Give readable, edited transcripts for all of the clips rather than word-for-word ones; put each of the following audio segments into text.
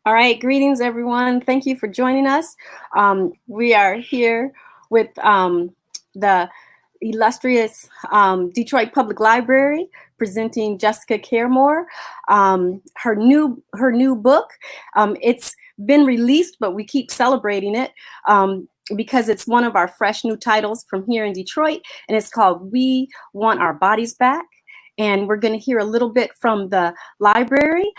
All right, greetings everyone. Thank you for joining us. We are here with the illustrious Detroit Public Library presenting Jessica Caremore, her new book. It's been released, but we keep celebrating it because it's one of our fresh new titles from here in Detroit, and it's called We Want Our Bodies Back. And we're going to hear a little bit from the library.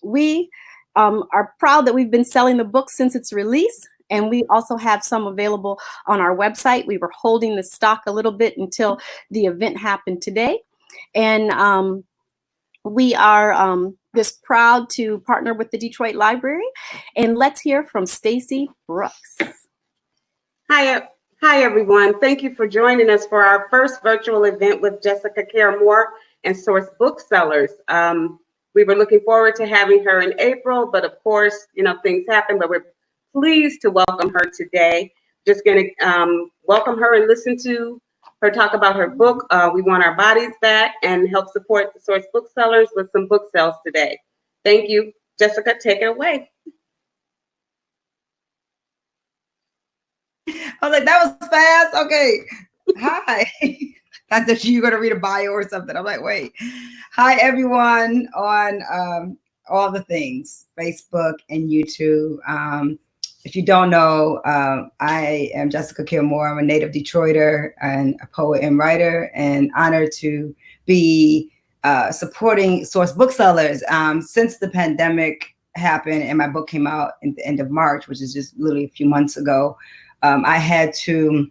We are proud that we've been selling the book since its release, and we also have some available on our website. We were holding the stock a little bit until the event happened today, and we are just proud to partner with the Detroit Library. And let's hear from Stacy Brooks. Hi, everyone. Thank you for joining us for our first virtual event with Jessica Caremore and Source Booksellers. We were looking forward to having her in April, but of course, things happen, but we're pleased to welcome her today. Just going to welcome her and listen to her talk about her book, We Want Our Bodies Back, and help support the Source Booksellers with some book sales today. Thank you. Jessica, take it away. I was like, that was fast. Okay. Hi. I thought you were going to read a bio or something. I'm like, wait. Hi, everyone on all the things, Facebook and YouTube. If you don't know, I am Jessica Caremore. I'm a native Detroiter and a poet and writer, and honored to be supporting Source Booksellers. Since the pandemic happened and my book came out at the end of March, which is just literally a few months ago, I had to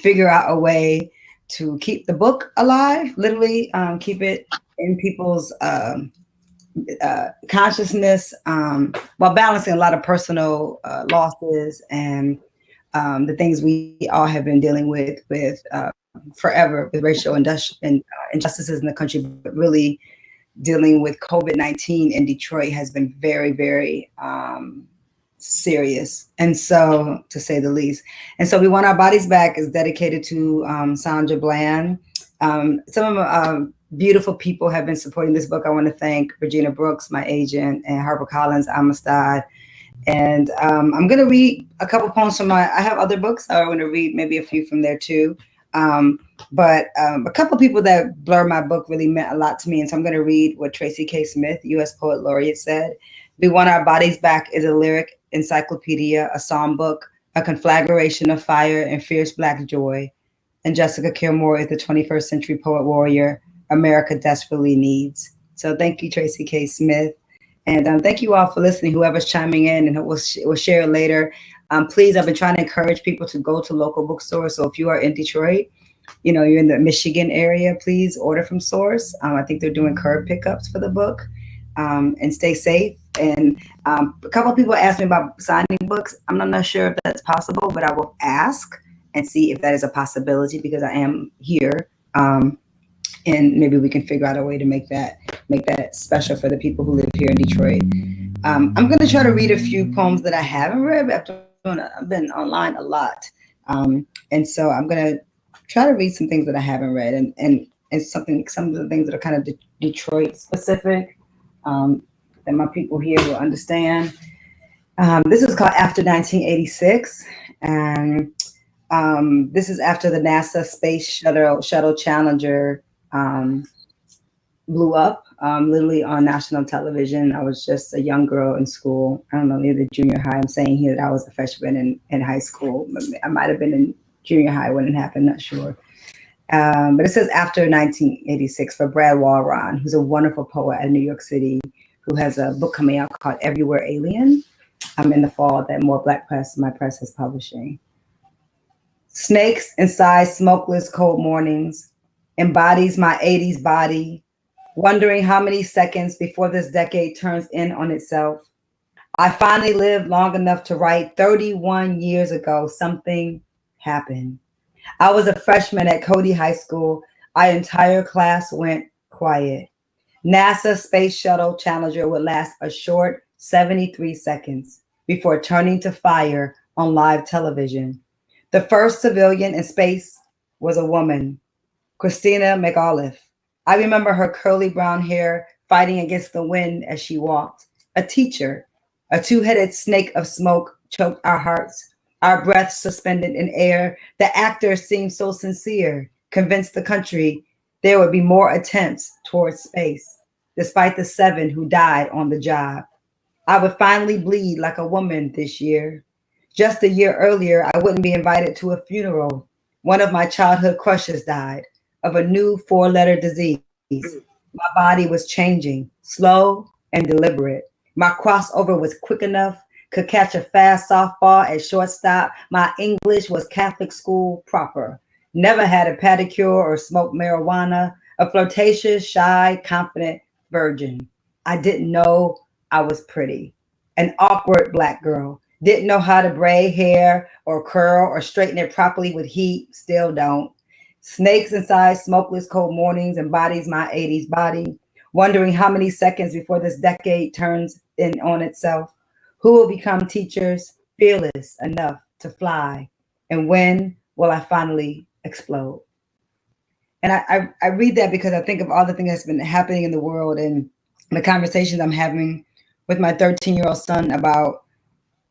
figure out a way to keep the book alive, literally keep it in people's consciousness while balancing a lot of personal losses and the things we all have been dealing with forever, with racial injustices in the country, but really dealing with COVID-19 in Detroit has been very, very serious, and so, to say the least. And so We Want Our Bodies Back is dedicated to Sandra Bland. Some of beautiful people have been supporting this book. I want to thank Regina Brooks, my agent, and HarperCollins Amistad. And I'm going to read a couple poems from I have other books. I'm going to read maybe a few from there too. But a couple people that blurred my book really meant a lot to me. And so I'm going to read what Tracy K. Smith, U.S. Poet Laureate, said. We Want Our Bodies Back is a lyric encyclopedia, a songbook, a conflagration of fire and fierce Black joy. And Jessica Caremore is the 21st century poet warrior America desperately needs. So thank you, Tracy K. Smith. And thank you all for listening, whoever's chiming in, and we'll share it later. Please, I've been trying to encourage people to go to local bookstores. So if you are in Detroit, you're in the Michigan area, please order from Source. I think they're doing curb pickups for the book. And stay safe. And a couple of people asked me about signing books. I'm not sure if that's possible, but I will ask and see if that is a possibility, because I am here. And maybe we can figure out a way to make that special for the people who live here in Detroit. I'm going to try to read a few poems that I haven't read. I've been online a lot. And so I'm going to try to read some things that I haven't read, and some of the things that are kind of Detroit specific. That my people here will understand. This is called After 1986, and this is after the NASA Space Shuttle Challenger blew up, literally on national television. I was just a young girl in school. I don't know, maybe junior high. I'm saying here that I was a freshman in high school. I might have been in junior high when it happened, not sure. But it says After 1986 for Brad Walron, who's a wonderful poet in New York City, who has a book coming out called Everywhere Alien in the fall that More Black Press, my press, is publishing. Snakes inside smokeless cold mornings embodies my 80s body, wondering how many seconds before this decade turns in on itself. I finally lived long enough to write 31 years ago, something happened. I was a freshman at Cody High School. Our entire class went quiet. NASA Space Shuttle Challenger would last a short 73 seconds before turning to fire on live television. The first civilian in space was a woman, Christina McAuliffe. I remember her curly brown hair fighting against the wind as she walked. A teacher A two-headed snake of smoke choked our hearts, our breaths suspended in air. The actor seemed so sincere, convinced the country there would be more attempts towards space, despite the 7 who died on the job. I would finally bleed like a woman this year. Just a year earlier, I wouldn't be invited to a funeral. One of my childhood crushes died of a new 4-letter disease. My body was changing, slow and deliberate. My crossover was quick enough, could catch a fast softball at shortstop. My English was Catholic school proper. Never had a pedicure or smoked marijuana. A flirtatious, shy, confident virgin. I didn't know I was pretty. An awkward Black girl. Didn't know how to braid hair or curl or straighten it properly with heat. Still don't. Snakes inside smokeless cold mornings embodies my 80s body. Wondering how many seconds before this decade turns in on itself. Who will become teachers fearless enough to fly? And when will I finally explode? And I read that because I think of all the things that's been happening in the world and the conversations I'm having with my 13-year-old son about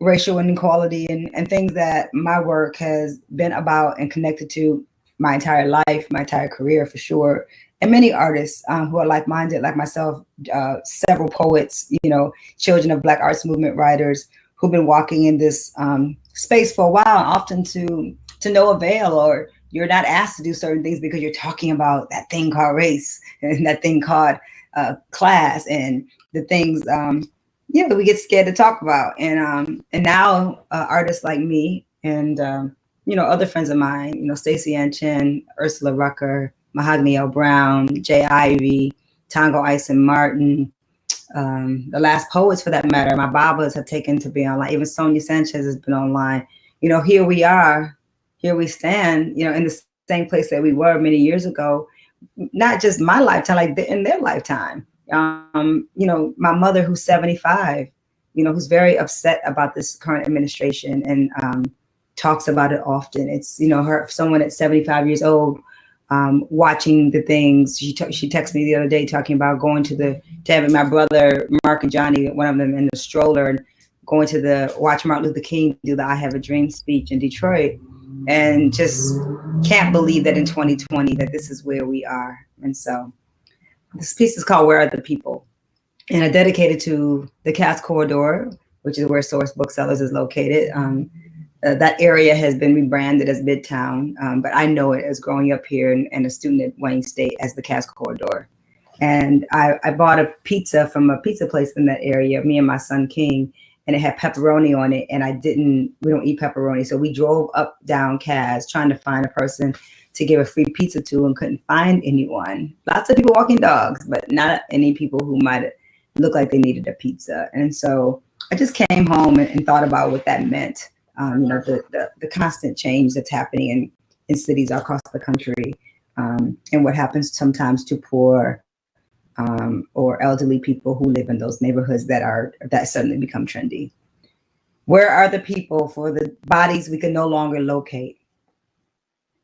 racial inequality and things that my work has been about and connected to my entire life, my entire career for sure. And many artists who are like-minded, like myself, several poets, children of Black arts movement writers who've been walking in this space for a while, often to no avail, or you're not asked to do certain things because you're talking about that thing called race and that thing called class and the things that we get scared to talk about. And now artists like me and other friends of mine, Stacey Ann Chin, Ursula Rucker, Mahogany L. Brown, Jay Ivey, Tongo Ison Martin, the last poets for that matter, my Babas have taken to be online. Even Sonia Sanchez has been online. Here we are, here we stand, in the same place that we were many years ago, not just my lifetime, like in their lifetime. My mother who's 75, who's very upset about this current administration and talks about it often. It's, someone at 75 years old, watching the things. She texted me the other day talking about going to having my brother, Mark and Johnny, one of them in the stroller, and going to watch Martin Luther King do the I Have a Dream speech in Detroit, and just can't believe that in 2020 that this is where we are. And so this piece is called Where Are the People? And I dedicated to the Cass Corridor, which is where Source Booksellers is located. That area has been rebranded as Midtown, but I know it as growing up here and a student at Wayne State as the Cass Corridor. And I bought a pizza from a pizza place in that area, me and my son King, and it had pepperoni on it. And we don't eat pepperoni. So we drove up down Cass trying to find a person to give a free pizza to and couldn't find anyone. Lots of people walking dogs, but not any people who might look like they needed a pizza. And so I just came home and thought about what that meant. The constant change that's happening in cities across the country, and what happens sometimes to poor or elderly people who live in those neighborhoods that suddenly become trendy. Where are the people for the bodies we can no longer locate?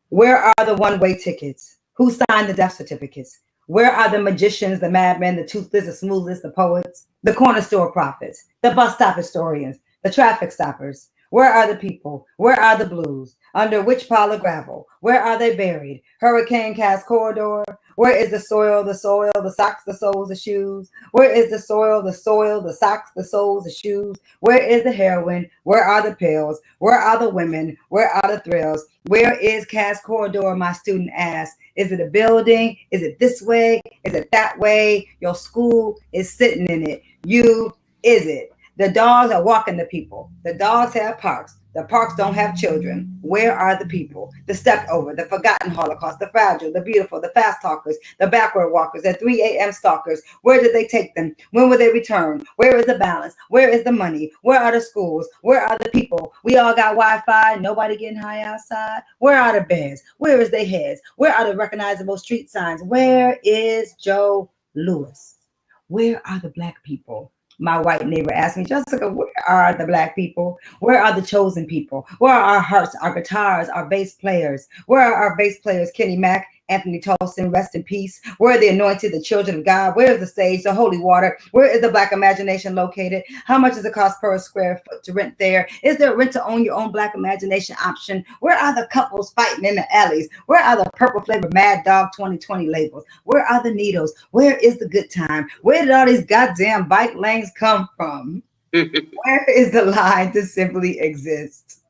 Where are the one-way tickets? Who signed the death certificates? Where are the magicians, the madmen, the toothless, the smoothless, the poets, the corner store prophets, the bus stop historians, the traffic stoppers? Where are the people? Where are the blues? Under which pile of gravel? Where are they buried? Hurricane Cass Corridor? Where is the soil, the socks, the soles, the shoes? Where is the soil, the socks, the soles, the shoes? Where is the heroin? Where are the pills? Where are the women? Where are the thrills? Where is Cass Corridor? My student asked. Is it a building? Is it this way? Is it that way? Your school is sitting in it. Is it? The dogs are walking the people. The dogs have parks. The parks don't have children. Where are the people? The stepped over, the forgotten Holocaust, the fragile, the beautiful, the fast talkers, the backward walkers, the 3 a.m. stalkers. Where did they take them? When will they return? Where is the balance? Where is the money? Where are the schools? Where are the people? We all got Wi-Fi. Nobody getting high outside. Where are the beds? Where is their heads? Where are the recognizable street signs? Where is Joe Louis? Where are the Black people? My white neighbor asked me, Jessica, where are the Black people? Where are the chosen people? Where are our hearts, our guitars, our bass players? Where are our bass players, Kenny Mack Anthony Tolson, rest in peace. Where are the anointed, the children of God? Where is the sage, the holy water? Where is the Black imagination located? How much does it cost per square foot to rent there? Is there a rent to own your own Black imagination option? Where are the couples fighting in the alleys? Where are the purple flavored Mad Dog 2020 labels? Where are the needles? Where is the good time? Where did all these goddamn bike lanes come from? Where is the line to simply exist?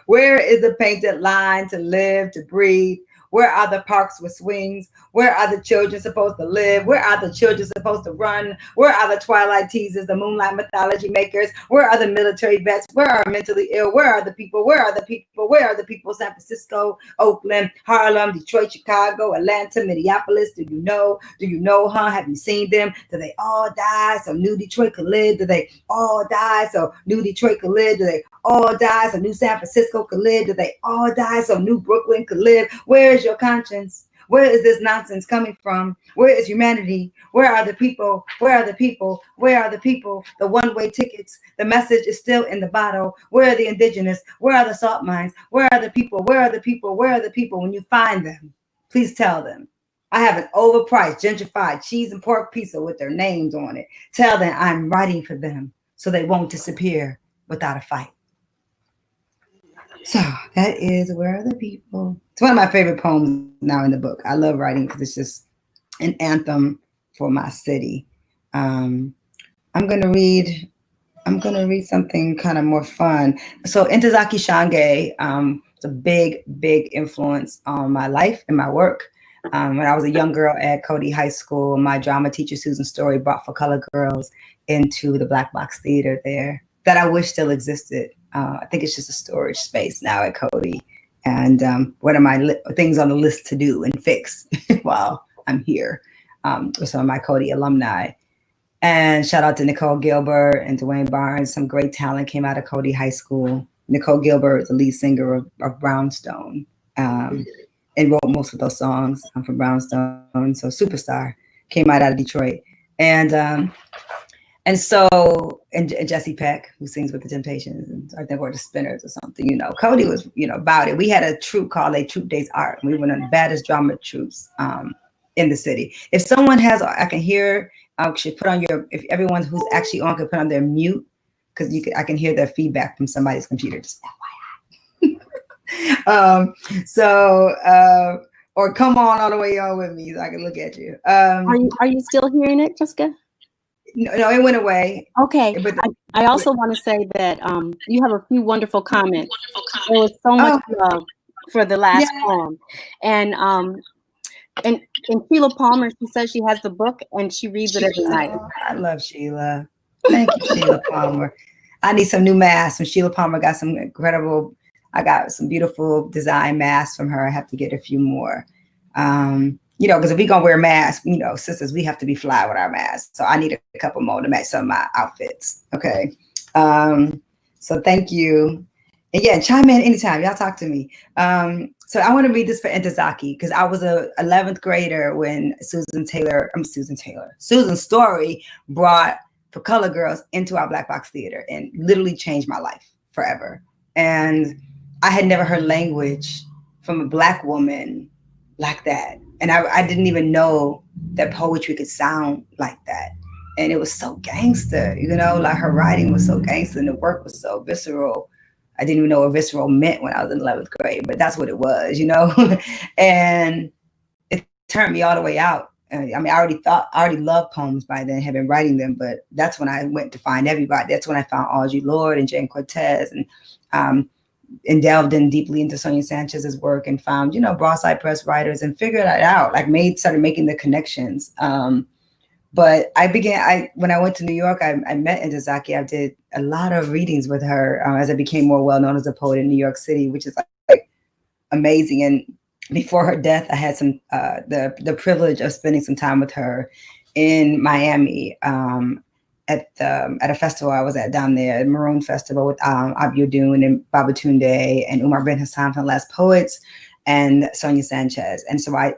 Where is the painted line to live, to breathe? Where are the parks with swings? Where are the children supposed to live? Where are the children supposed to run? Where are the twilight teasers, the moonlight mythology makers? Where are the military vets? Where are mentally ill? Where are the people? Where are the people? Where are the people? San Francisco, Oakland, Harlem, Detroit, Chicago, Atlanta, Minneapolis. Do you know? Do you know, huh? Have you seen them? Do they all die so New Detroit could live? Do they all die so New Detroit could live? Do they all die so New San Francisco could live? Do they all die so New Brooklyn could live? Where is your conscience? Where is this nonsense coming from? Where is humanity? Where are the people? Where are the people? Where are the people? The one-way tickets. The message is still in the bottle. Where are the indigenous? Where are the salt mines? Where are the people? Where are the people? Where are the people? When you find them, please tell them. I have an overpriced gentrified cheese and pork pizza with their names on it. Tell them I'm writing for them so they won't disappear without a fight. So that is Where Are the People? It's one of my favorite poems now in the book. I love writing because it's just an anthem for my city. I'm gonna read something kind of more fun. So Ntozake Shange is a big influence on my life and my work. When I was a young girl at Cody High School, my drama teacher, Susan Story, brought For Color Girls into the Black Box Theater there that I wish still existed. I think it's just a storage space now at Cody. And one of my things on the list to do and fix while I'm here with some of my Cody alumni. And shout out to Nicole Gilbert and Dwayne Barnes. Some great talent came out of Cody High School. Nicole Gilbert is the lead singer of Brownstone and wrote most of those songs. I'm from Brownstone, so superstar. Came out of Detroit. And so Jesse Peck, who sings with the Temptations, and I think we're the Spinners or something, Cody was, about it. We had a troupe called Les Troupe des Arts. We were one of the baddest drama troupes in the city. If someone has, I can hear, should put on if everyone who's actually on could put on their mute, because I can hear their feedback from somebody's computer, just FYI. Or come on all the way on with me so I can look at you. Are you still hearing it, Jessica? No, it went away. Okay. But I also want to say that you have a few wonderful comments. There was so much love for the last poem. And Sheila Palmer, she says she has the book and she reads it every night. I love Sheila. Thank you, Sheila Palmer. I need some new masks. When Sheila Palmer got some I got some beautiful design masks from her. I have to get a few more. Because if we gonna wear masks, sisters, we have to be fly with our masks. So I need a couple more to match some of my outfits. Okay. So thank you. And yeah, chime in anytime. Y'all talk to me. So I want to read this for Ntozake because I was a 11th grader when Susan Story brought For Color Girls into our Black Box Theater and literally changed my life forever. And I had never heard language from a Black woman like that. And I didn't even know that poetry could sound like that. And it was so gangster, like her writing was so gangster and the work was so visceral. I didn't even know what visceral meant when I was in 11th grade, but that's what it was, and it turned me all the way out. I already loved poems by then, had been writing them, but that's when I went to find everybody. That's when I found Audre Lorde and Jane Cortez and delved in deeply into Sonia Sanchez's work and found, Broadside Press writers and figured it out, started making the connections. But when I went to New York, I met Ntozake. I did a lot of readings with her as I became more well-known as a poet in New York City, which is like amazing. And before her death, I had the privilege of spending some time with her in Miami at a festival I was at down there, the Maroon Festival with Abiodun and Babatunde and Umar Ben Hassan from the Last Poets and Sonia Sanchez. And so I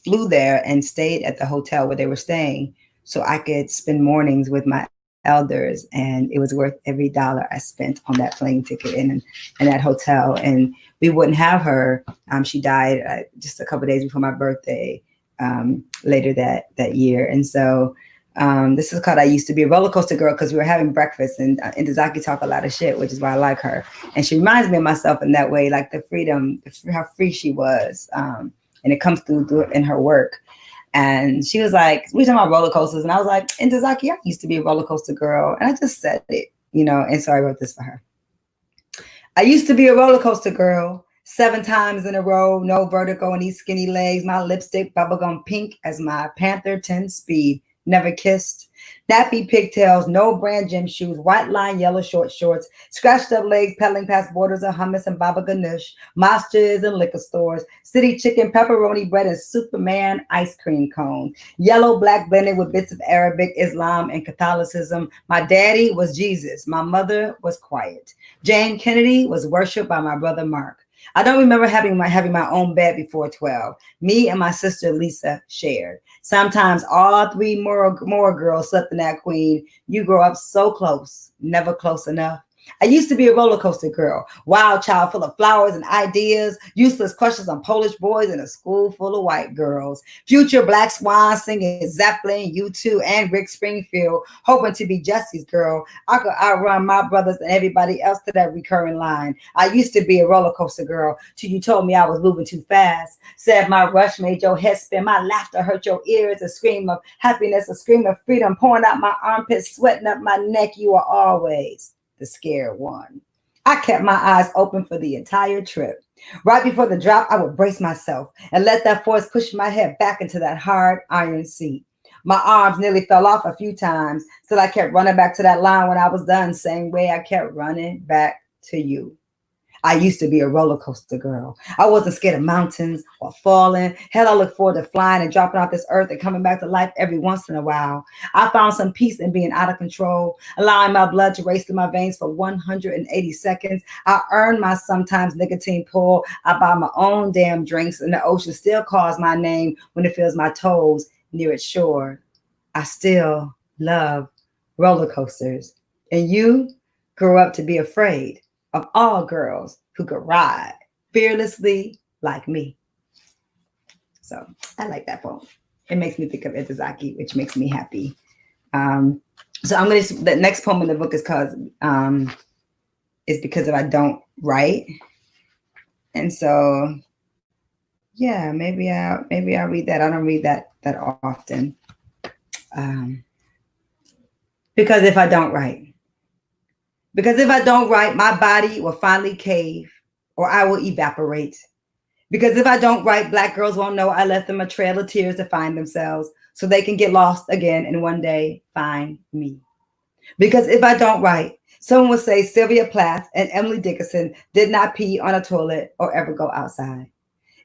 flew there and stayed at the hotel where they were staying so I could spend mornings with my elders, and it was worth every dollar I spent on that plane ticket and that hotel. And we wouldn't have her. She died just a couple of days before my birthday, later that year. And so this is called "I Used to Be a Roller Coaster Girl" because we were having breakfast, and Intozaki talk a lot of shit, which is why I like her. And she reminds me of myself in that way, like the freedom, how free she was, and it comes through in her work. And she was like, we talking about roller coasters. And I was like, Intozaki, I used to be a roller coaster girl. And I just said it, and so I wrote this for her. I used to be a roller coaster girl, 7 times in a row, no vertigo in these skinny legs, my lipstick bubblegum pink as my Panther 10 speed, never kissed. Nappy pigtails, no brand gym shoes, white line yellow short shorts, scratched up legs pedaling past borders of hummus and baba ganoush, mostas and liquor stores, city chicken, pepperoni bread, and Superman ice cream cones, yellow black blended with bits of Arabic, Islam, and Catholicism. My daddy was Jesus. My mother was quiet. Jane Kennedy was worshipped by my brother Mark. I don't remember having my own bed before 12. Me and my sister Lisa shared. Sometimes all 3 more girls slept in that queen. You grow up so close, never close enough. I used to be a roller coaster girl, wild child full of flowers and ideas, useless crushes on Polish boys in a school full of white girls, future Black Swan singing Zeppelin, U2, and Rick Springfield, hoping to be Jesse's girl. I could outrun my brothers and everybody else to that recurring line. I used to be a roller coaster girl till you told me I was moving too fast. Said my rush made your head spin, my laughter hurt your ears, a scream of happiness, a scream of freedom, pouring out my armpits, sweating up my neck. You are always the scared one. I kept my eyes open for the entire trip. Right before the drop, I would brace myself and let that force push my head back into that hard iron seat. My arms nearly fell off a few times, till I kept running back to that line when I was done, same way I kept running back to you. I used to be a roller coaster girl. I wasn't scared of mountains or falling. Hell, I look forward to flying and dropping off this earth and coming back to life every once in a while. I found some peace in being out of control, allowing my blood to race through my veins for 180 seconds. I earned my sometimes nicotine pull. I buy my own damn drinks, and the ocean still calls my name when it feels my toes near its shore. I still love roller coasters. And you grew up to be afraid of all girls who could ride fearlessly like me. So I like that poem. It makes me think of Intozaki, which makes me happy. So the next poem in the book is called It's Because If I Don't Write. And so, yeah, maybe I'll read that. I don't read that often. Because if I don't write. Because if I don't write, my body will finally cave or I will evaporate. Because if I don't write, Black girls won't know I left them a trail of tears to find themselves so they can get lost again and one day find me. Because if I don't write, someone will say Sylvia Plath and Emily Dickinson did not pee on a toilet or ever go outside.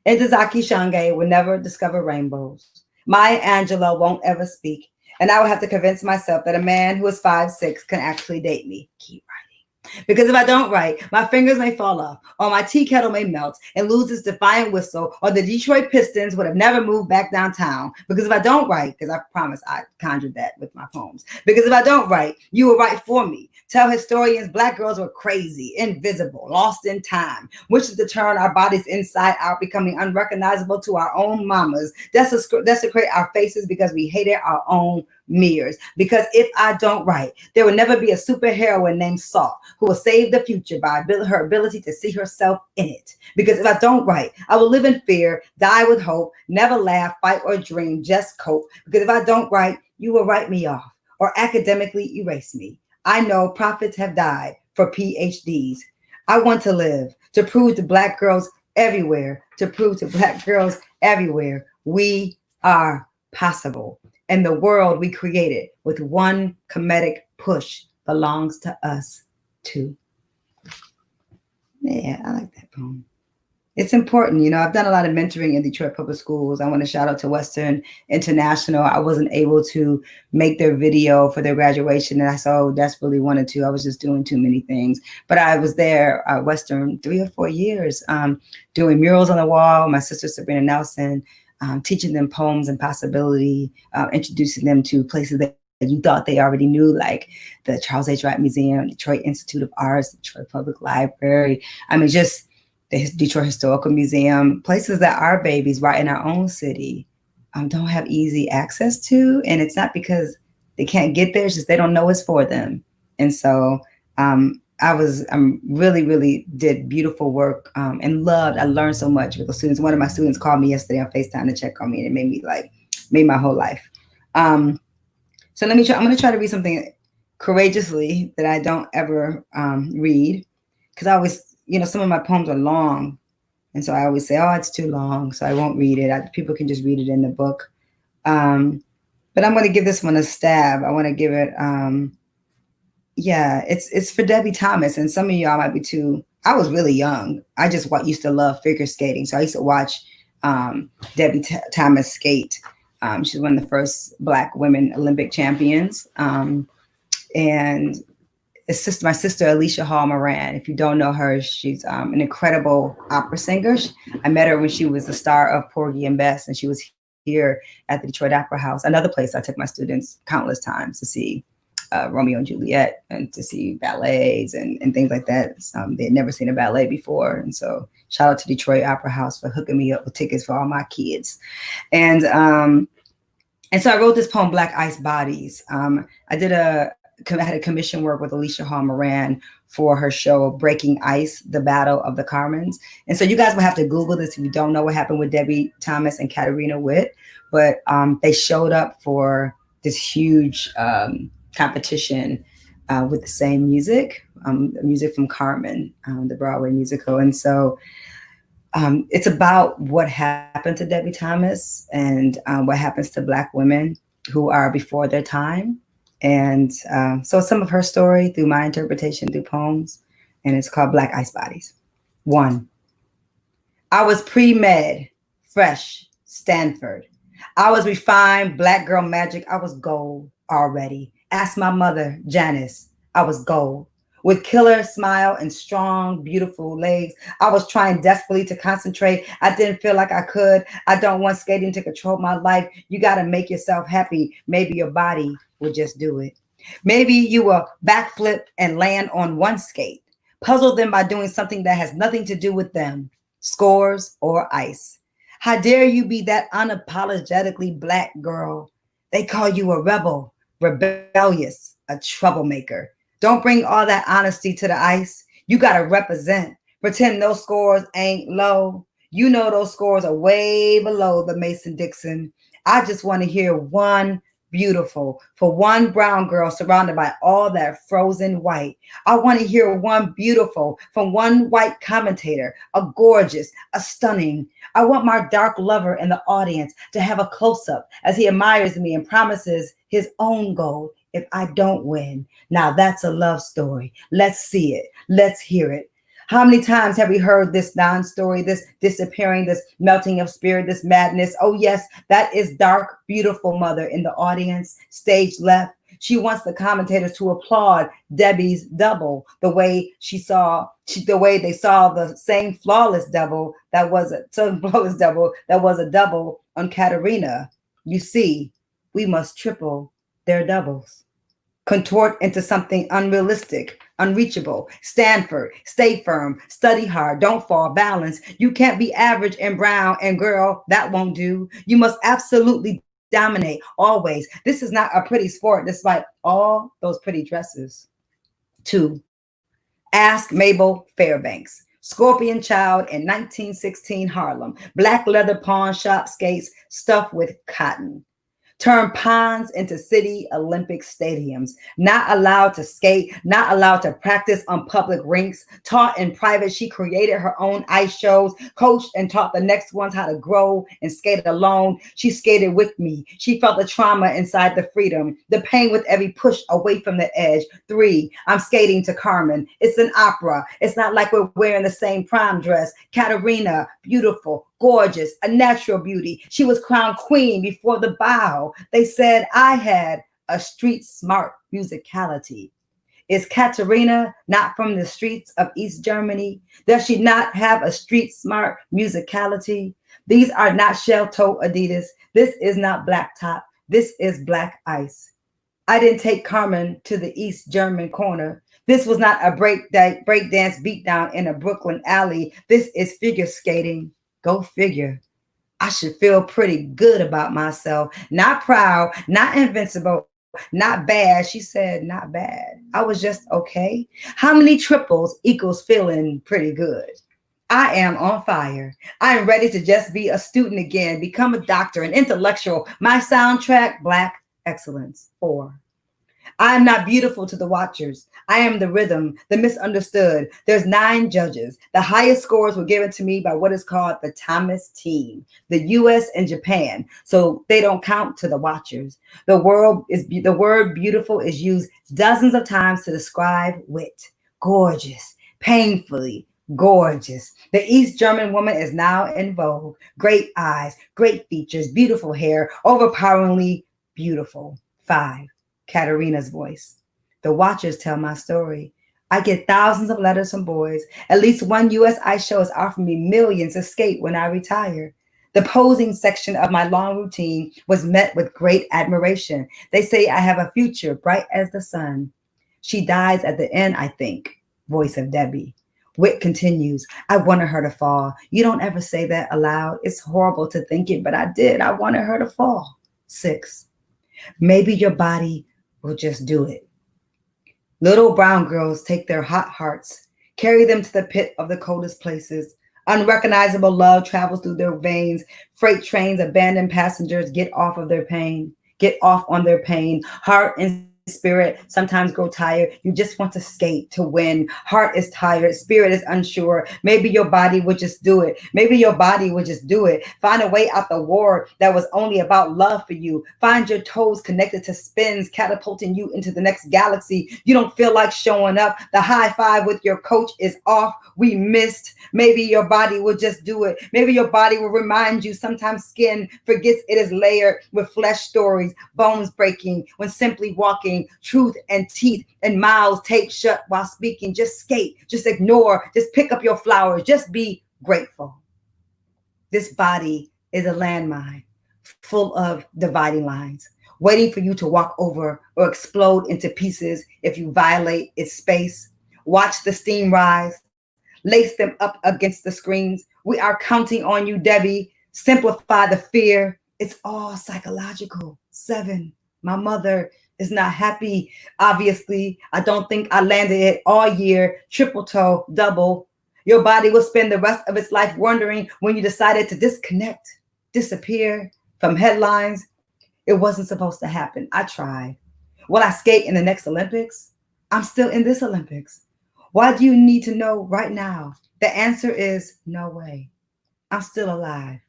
Intozaki Shange will never discover rainbows. Maya Angelou won't ever speak. And I will have to convince myself that a man who is 5'6" can actually date me. Keep writing. Because if I don't write, my fingers may fall off, or my tea kettle may melt and lose its defiant whistle, or the Detroit Pistons would have never moved back downtown. Because if I don't write, because I promise I conjured that with my poems. Because if I don't write, you will write for me. Tell historians Black girls were crazy, invisible, lost in time, wishes to turn our bodies inside out, becoming unrecognizable to our own mamas, desecrate our faces because we hated our own mirrors. Because if I don't write, there will never be a superheroine named Salt who will save the future by her ability to see herself in it. Because if I don't write, I will live in fear, die with hope, never laugh, fight, or dream, just cope. Because if I don't write, you will write me off or academically erase me. I know prophets have died for PhDs. I want to live to prove to Black girls everywhere, we are possible. And the world we created with one comedic push belongs to us too. Yeah, I like that poem. It's important. I've done a lot of mentoring in Detroit public schools. I want to shout out to Western International. I wasn't able to make their video for their graduation, and I so desperately wanted to. I was just doing too many things. But I was there at Western 3 or 4 years, doing murals on the wall. My sister Sabrina Nelson, teaching them poems and possibility, introducing them to places they you thought they already knew, like the Charles H. Wright Museum, Detroit Institute of Arts, Detroit Public Library. I mean, just the Detroit Historical Museum, places that our babies right in our own city don't have easy access to. And it's not because they can't get there, it's just they don't know it's for them. And so I'm really did beautiful work and I learned so much with the students. One of my students called me yesterday on FaceTime to check on me, and it made my whole life. So I'm going to try to read something courageously that I don't ever read, because I always, some of my poems are long. And so I always say, oh, it's too long, so I won't read it. People can just read it in the book. But I'm going to give this one a stab. I want to give it, it's for Debbie Thomas. And some of y'all might be too, I was really young. I just used to love figure skating. So I used to watch Debbie Thomas skate. She's one of the first Black women Olympic champions. And it's my sister, Alicia Hall Moran. If you don't know her, she's an incredible opera singer. I met her when she was the star of Porgy and Bess, and she was here at the Detroit Opera House, another place I took my students countless times to see Romeo and Juliet and to see ballets and things like that. They had never seen a ballet before. And so shout out to Detroit Opera House for hooking me up with tickets for all my kids. And so I wrote this poem, Black Ice Bodies. I had a commission work with Alicia Hall Moran for her show Breaking Ice, The Battle of the Carmens. And so you guys will have to Google this if you don't know what happened with Debbie Thomas and Katarina Witt. But they showed up for this huge competition with the same music from Carmen, the Broadway musical. And so it's about what happened to Debbie Thomas and what happens to Black women who are before their time. And so some of her story through my interpretation through poems, and it's called Black Ice Bodies. 1. I was pre-med, fresh, Stanford. I was refined, Black girl magic. I was gold already. Ask my mother, Janice. I was gold. With killer smile and strong, beautiful legs. I was trying desperately to concentrate. I didn't feel like I could. I don't want skating to control my life. You got to make yourself happy. Maybe your body will just do it. Maybe you will backflip and land on one skate. Puzzle them by doing something that has nothing to do with them. Scores or ice. How dare you be that unapologetically Black girl? They call you a rebel, rebellious, a troublemaker. Don't bring all that honesty to the ice. You got to represent. Pretend those scores ain't low. You know those scores are way below the Mason-Dixon. I just want to hear one beautiful for one brown girl surrounded by all that frozen white. I want to hear one beautiful from one white commentator, a gorgeous, a stunning. I want my dark lover in the audience to have a close-up as he admires me and promises his own gold if I don't win. Now that's a love story. Let's see it. Let's hear it. How many times have we heard this non-story, this disappearing, this melting of spirit, this madness? Oh yes, that is dark, beautiful mother in the audience, stage left. She wants the commentators to applaud Debbie's double, the way they saw the same flawless double that was a double on Katarina. You see, we must triple their doubles. Contort into something unrealistic, unreachable. Stanford, stay firm, study hard, don't fall, balance. You can't be average and brown, and girl, that won't do. You must absolutely dominate, always. This is not a pretty sport, despite all those pretty dresses. 2, ask Mabel Fairbanks. Scorpion child in 1916 Harlem. Black leather pawn shop skates stuffed with cotton. Turn ponds into city Olympic stadiums. Not allowed to skate, not allowed to practice on public rinks. Taught in private, she created her own ice shows, coached and taught the next ones how to grow and skate alone. She skated with me. She felt the trauma inside the freedom, the pain with every push away from the edge. 3, I'm skating to Carmen. It's an opera. It's not like we're wearing the same prom dress. Katarina, beautiful, gorgeous, a natural beauty. She was crowned queen before the bow. They said I had a street smart musicality. Is Katarina not from the streets of East Germany? Does she not have a street smart musicality? These are not shell toe Adidas. This is not black top. This is black ice. I didn't take Carmen to the East German corner. This was not a break dance beatdown in a Brooklyn alley. This is figure skating. Go figure. I should feel pretty good about myself. Not proud, not invincible, not bad. She said, not bad. I was just okay. How many triples equals feeling pretty good? I am on fire. I am ready to just be a student again, become a doctor, an intellectual. My soundtrack, Black Excellence 4. I am not beautiful to the watchers. I am the rhythm, the misunderstood. There's 9 judges. The highest scores were given to me by what is called the Thomas team, the US and Japan. So they don't count to the watchers. The word beautiful is used dozens of times to describe wit. Gorgeous, painfully gorgeous. The East German woman is now in vogue. Great eyes, great features, beautiful hair, overpoweringly beautiful. 5. Katerina's voice. The watchers tell my story. I get thousands of letters from boys. At least one US ice show has offered me millions to skate when I retire. The posing section of my long routine was met with great admiration. They say I have a future bright as the sun. She dies at the end, I think. Voice of Debbie. Wit continues. I wanted her to fall. You don't ever say that aloud. It's horrible to think it, but I did. I wanted her to fall. 6. Maybe your body will just do it. Little brown girls take their hot hearts, carry them to the pit of the coldest places. Unrecognizable love travels through their veins. Freight trains abandon passengers, get off on their pain. Heart and spirit sometimes grow tired. You just want to skate to win. Heart is tired. Spirit is unsure. Maybe your body would just do it. Find a way out the war that was only about love for you. Find your toes connected to spins, catapulting you into the next galaxy. You don't feel like showing up. The high five with your coach is off. We missed. Maybe your body will just do it. Maybe your body will remind you. Sometimes skin forgets it is layered with flesh stories, bones breaking when simply walking, truth and teeth and mouths taped shut while speaking. Just skate, just ignore, just pick up your flowers, just be grateful. This body is a landmine full of dividing lines, waiting for you to walk over or explode into pieces if you violate its space. Watch the steam rise. Lace them up against the screens. We are counting on you, Debbie. Simplify the fear. It's all psychological. 7. My mother is not happy. Obviously, I don't think I landed it all year. Triple toe, double. Your body will spend the rest of its life wondering when you decided to disconnect, disappear from headlines. It wasn't supposed to happen. I tried. Will I skate in the next Olympics? I'm still in this Olympics. Why do you need to know right now? The answer is no way. I'm still alive.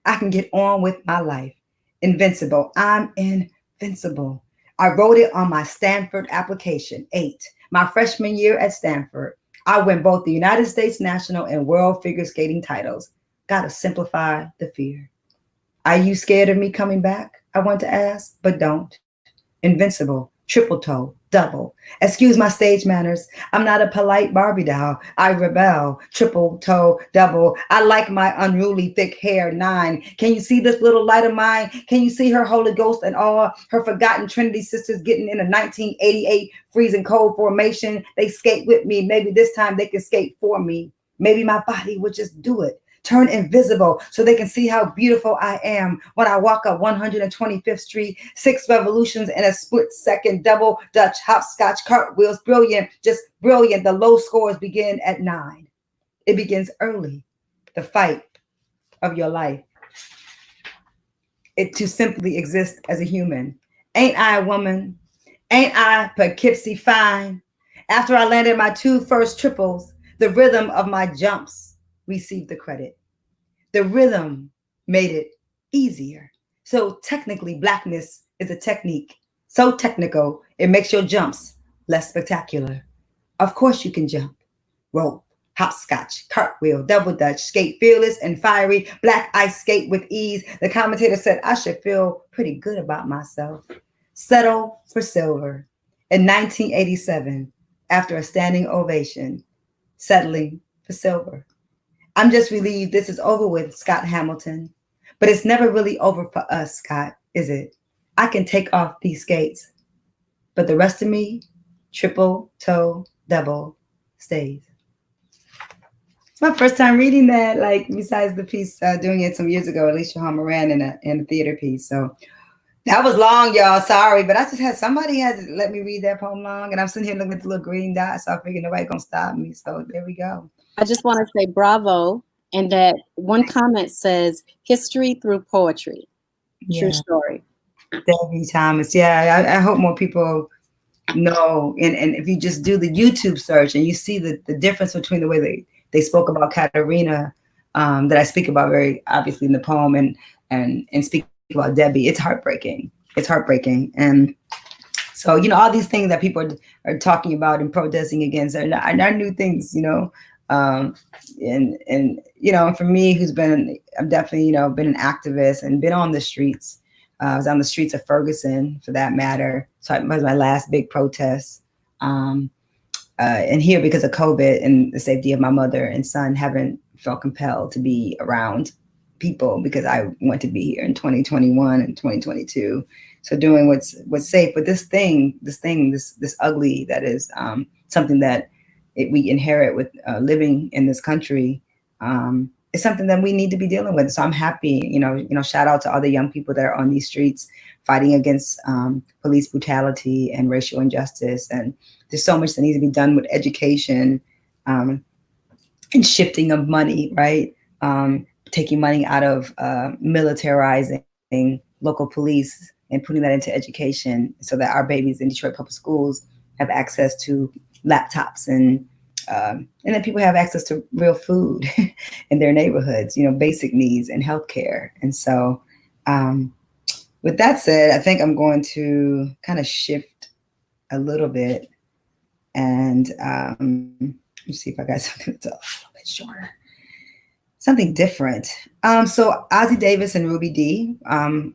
I can get on with my life. Invincible. I'm invincible. I wrote it on my Stanford application. 8. My freshman year at Stanford. I win both the United States national and world figure skating titles. Gotta simplify the fear. Are you scared of me coming back? I want to ask, but don't. Invincible. Triple toe, double. Excuse my stage manners. I'm not a polite Barbie doll. I rebel. Triple toe, double. I like my unruly thick hair. 9. Can you see this little light of mine? Can you see her Holy Ghost and all her forgotten Trinity sisters getting in a 1988 freezing cold formation? They skate with me. Maybe this time they can skate for me. Maybe my body would just do it. Turn invisible so they can see how beautiful I am when I walk up 125th Street, 6 revolutions in a split second, double Dutch, hopscotch, cartwheels, brilliant, just brilliant. The low scores begin at 9. It begins early, the fight of your life. It to simply exist as a human. Ain't I a woman? Ain't I Poughkeepsie fine? After I landed my 2 first triples, the rhythm of my jumps received the credit. The rhythm made it easier. So technically, blackness is a technique. So technical, it makes your jumps less spectacular. Of course you can jump. Rope, hopscotch, cartwheel, double dutch, skate fearless and fiery, black ice skate with ease. The commentator said I should feel pretty good about myself. Settle for silver. In 1987, after a standing ovation, settling for silver. I'm just relieved this is over with, Scott Hamilton. But it's never really over for us, Scott, is it? I can take off these skates. but the rest of me, triple toe double stays. It's my first time reading that, like besides the piece doing it some years ago, Alicia Hall Moran in a theater piece. So that was long, y'all. Sorry, but I just had somebody had to let me read that poem long, and I'm sitting here looking at the little green dot, so I figured nobody gonna stop me. So there we go. I just want to say bravo, and that one comment says history through poetry. True story. Debbie Thomas. Yeah, I hope more people know. And if you just do the YouTube search and you see the difference between the way they spoke about Katerina, that I speak about very obviously in the poem, and speak about Debbie, it's heartbreaking. It's heartbreaking. And so, all these things that people are talking about and protesting against are not new things, and for me, I've definitely, been an activist and been on the streets. I was on the streets of Ferguson, for that matter. So it was my last big protest. And here, because of COVID and the safety of my mother and son, haven't felt compelled to be around people because I want to be here in 2021 and 2022. So doing what's safe. But this ugly that is something that we inherit with living in this country. It's something that we need to be dealing with. So I'm happy, shout out to all the young people that are on these streets fighting against police brutality and racial injustice. And there's so much that needs to be done with education and shifting of money, right? Taking money out of militarizing local police and putting that into education so that our babies in Detroit public schools have access to laptops and then people have access to real food in their neighborhoods, basic needs and healthcare. And so with that said, I think I'm going to kind of shift a little bit and let me see if I got something that's a little bit shorter. Something different. So Ossie Davis and Ruby Dee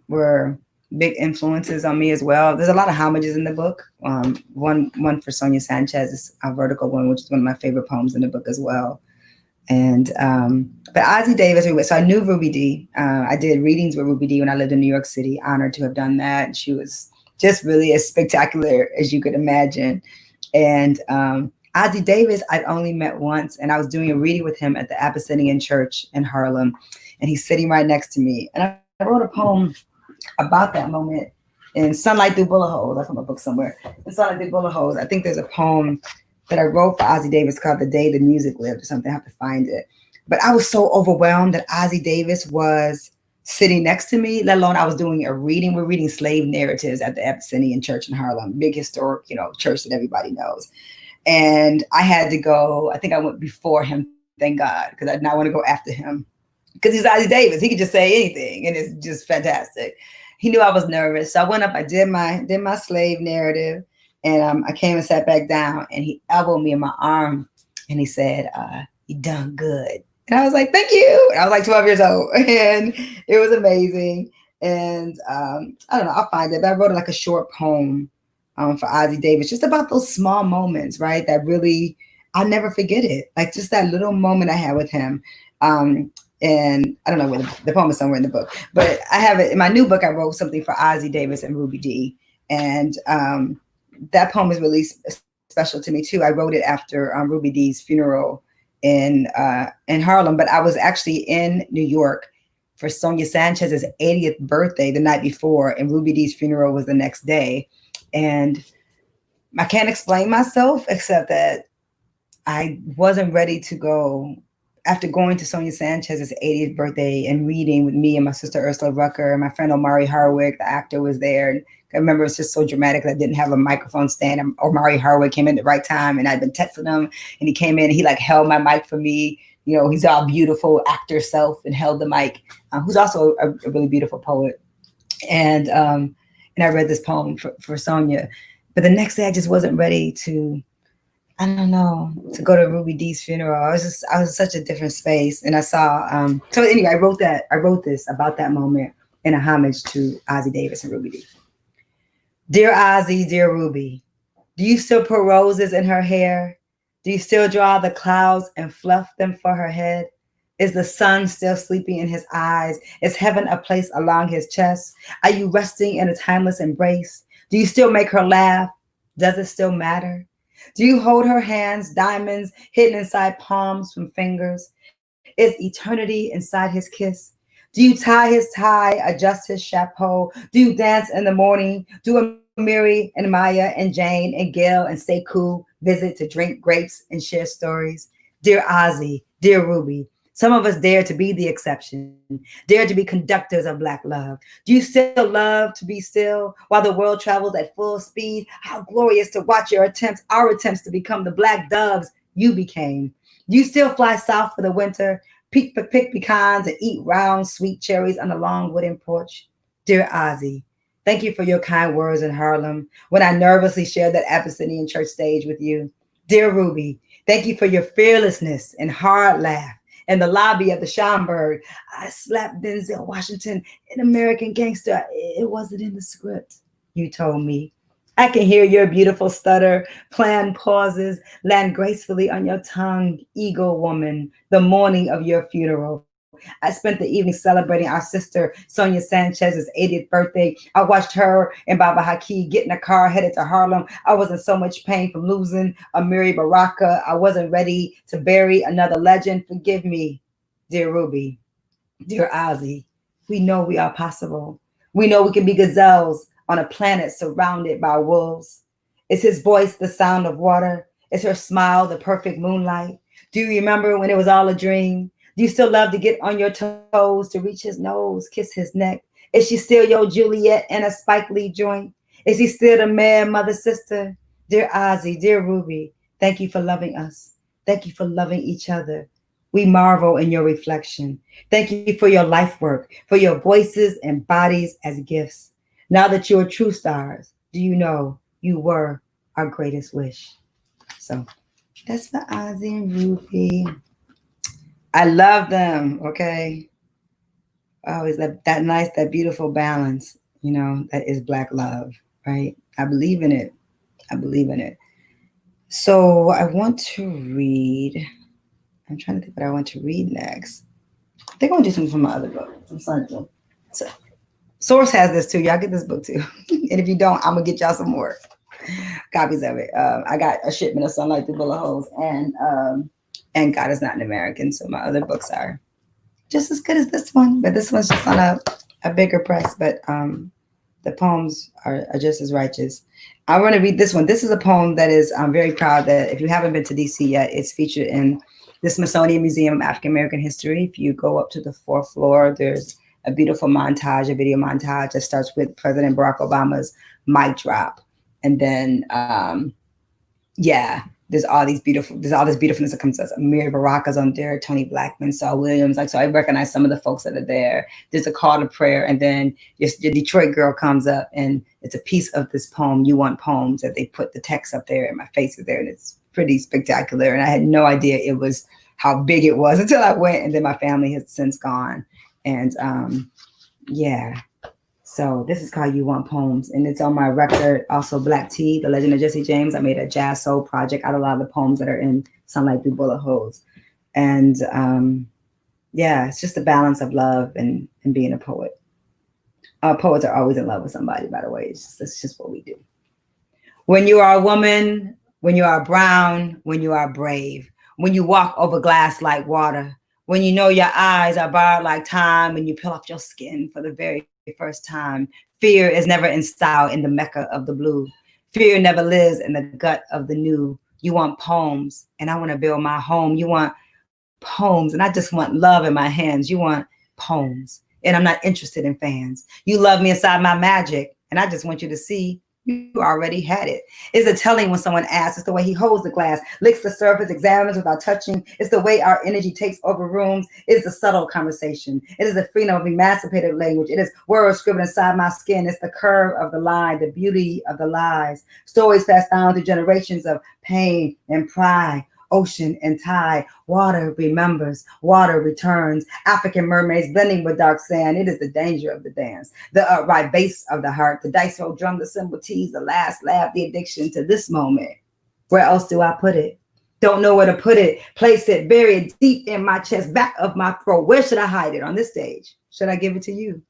were big influences on me as well. There's a lot of homages in the book. One for Sonia Sanchez, a vertical one, which is one of my favorite poems in the book as well. And but Ossie Davis, so I knew Ruby Dee. I did readings with Ruby Dee when I lived in New York City. Honored to have done that. She was just really as spectacular as you could imagine. And Ossie Davis, I'd only met once, and I was doing a reading with him at the Abyssinian Church in Harlem, and he's sitting right next to me. And I wrote a poem about that moment in Sunlight Through Bullet Holes. That's from a book somewhere. In Sunlight Through Bullet Holes, I think there's a poem that I wrote for Ossie Davis called The Day the Music Lived or something. I have to find it. But I was so overwhelmed that Ossie Davis was sitting next to me, let alone I was doing a reading. We're reading slave narratives at the Abyssinian Church in Harlem, big historic, church that everybody knows. And I had to go, I think I went before him, thank God, because I did not want to go after him. Because he's Ossie Davis, he could just say anything, and it's just fantastic. He knew I was nervous, so I went up. I did my slave narrative, and I came and sat back down, and he elbowed me in my arm, and he said, "You done good." And I was like, "Thank you." And I was like 12 years old, and it was amazing. And I don't know, I'll find it. But I wrote like a short poem for Ossie Davis, just about those small moments, right? That really, I'll never forget it. Like just that little moment I had with him. And I don't know where the poem is somewhere in the book, but I have it in my new book. I wrote something for Ossie Davis and Ruby Dee, and that poem is really special to me too. I wrote it after Ruby Dee's funeral in Harlem, but I was actually in New York for Sonia Sanchez's 80th birthday the night before, and Ruby Dee's funeral was the next day. And I can't explain myself except that I wasn't ready to go. After going to Sonia Sanchez's 80th birthday and reading with me and my sister Ursula Rucker and my friend Omari Hardwick, the actor, was there. And I remember it was just so dramatic that I didn't have a microphone stand. And Omari Hardwick came in at the right time, and I'd been texting him, and he came in and he like held my mic for me. He's all beautiful actor self and held the mic, who's also a really beautiful poet. And I read this poem for Sonia. But the next day I just wasn't ready to go to Ruby Dee's funeral. I was in such a different space. And I saw, so anyway, I wrote this about that moment in a homage to Ossie Davis and Ruby Dee. Dear Ossie, dear Ruby, do you still put roses in her hair? Do you still draw the clouds and fluff them for her head? Is the sun still sleeping in his eyes? Is heaven a place along his chest? Are you resting in a timeless embrace? Do you still make her laugh? Does it still matter? Do you hold her hands, diamonds hidden inside palms from fingers? Is eternity inside his kiss? Do you tie his tie, adjust his chapeau? Do you dance in the morning? Do Amiri and Maya and Jane and Gail and Sekou visit to drink grapes and share stories? Dear Ozzy, dear Ruby, some of us dare to be the exception, dare to be conductors of Black love. Do you still love to be still while the world travels at full speed? How glorious to watch our attempts to become the Black doves you became. Do you still fly south for the winter, pick pecans and eat round sweet cherries on the long wooden porch? Dear Ozzy, thank you for your kind words in Harlem when I nervously shared that Abyssinian church stage with you. Dear Ruby, thank you for your fearlessness and hard laugh in the lobby of the Schomburg. I slapped Denzel Washington, an American gangster. It wasn't in the script, you told me. I can hear your beautiful stutter, planned pauses land gracefully on your tongue, eagle woman, the morning of your funeral. I spent the evening celebrating our sister Sonia Sanchez's 80th birthday. I watched her and Baba Haki get in a car headed to Harlem. I was in so much pain from losing Amiri Baraka. I wasn't ready to bury another legend. Forgive me, dear Ruby, dear Ozzy. We know we are possible. We know we can be gazelles on a planet surrounded by wolves. Is his voice the sound of water? Is her smile the perfect moonlight? Do you remember when it was all a dream? Do you still love to get on your toes, to reach his nose, kiss his neck? Is she still your Juliet and a Spike Lee joint? Is he still the man, mother, sister? Dear Ozzy, dear Ruby, thank you for loving us. Thank you for loving each other. We marvel in your reflection. Thank you for your life work, for your voices and bodies as gifts. Now that you're true stars, do you know you were our greatest wish? So that's for Ozzy and Ruby. I love them. Okay. Always that nice, that beautiful balance, that is Black love, right? I believe in it. I believe in it. So I want to read. I'm trying to think what I want to read next. I think I want to do something from my other book. I'm sorry. So, Source has this too. Y'all get this book too. And if you don't, I'm going to get y'all some more copies of it. I got a shipment of Sunlight Through Bullet Holes and God Is Not an American. So my other books are just as good as this one, but this one's just on a bigger press. But the poems are just as righteous. I want to read this one. This is a poem that is, I'm very proud that if you haven't been to DC yet, it's featured in the Smithsonian Museum of African American History. If you go up to the 4th floor, there's a beautiful montage, a video montage that starts with President Barack Obama's mic drop. And then, there's all this beautifulness that comes to us. Amiri Baraka's on there, Tony Blackman, Saul Williams. So I recognize some of the folks that are there. There's a call to prayer, and then your Detroit girl comes up, and it's a piece of this poem, You Want Poems, that they put the text up there, and my face is there, and it's pretty spectacular. And I had no idea it was how big it was until I went, and then my family has since gone. And so this is called You Want Poems, and it's on my record, also Black Tea, The Legend of Jesse James. I made a jazz soul project out of a lot of the poems that are in Sunlight Through Bullet Holes. And it's just a balance of love and being a poet. Poets are always in love with somebody, by the way. It's just what we do. When you are a woman, when you are brown, when you are brave, when you walk over glass like water, when you know your eyes are barred like time, when you peel off your skin for the very first time. Fear is never installed in the Mecca of the blue. Fear never lives in the gut of the new. You want poems, and I want to build my home. You want poems, and I just want love in my hands. You want poems, and I'm not interested in fans. You love me inside my magic, and I just want you to see you already had it. It's a telling when someone asks. It's the way he holds the glass, licks the surface, examines without touching. It's the way our energy takes over rooms. It is a subtle conversation. It is the freedom of emancipated language. It is words scribbled inside my skin. It's the curve of the line, the beauty of the lies. Stories passed down through generations of pain and pride. Ocean and tide, water remembers, water returns. African mermaids blending with dark sand. It is the danger of the dance, the upright bass of the heart, the dice roll drum, the cymbal tease, the last laugh, the addiction to this moment. Where else do I put it? Don't know where to put it. Place it, bury it deep in my chest, back of my throat. Where should I hide it? On this stage? Should I give it to you?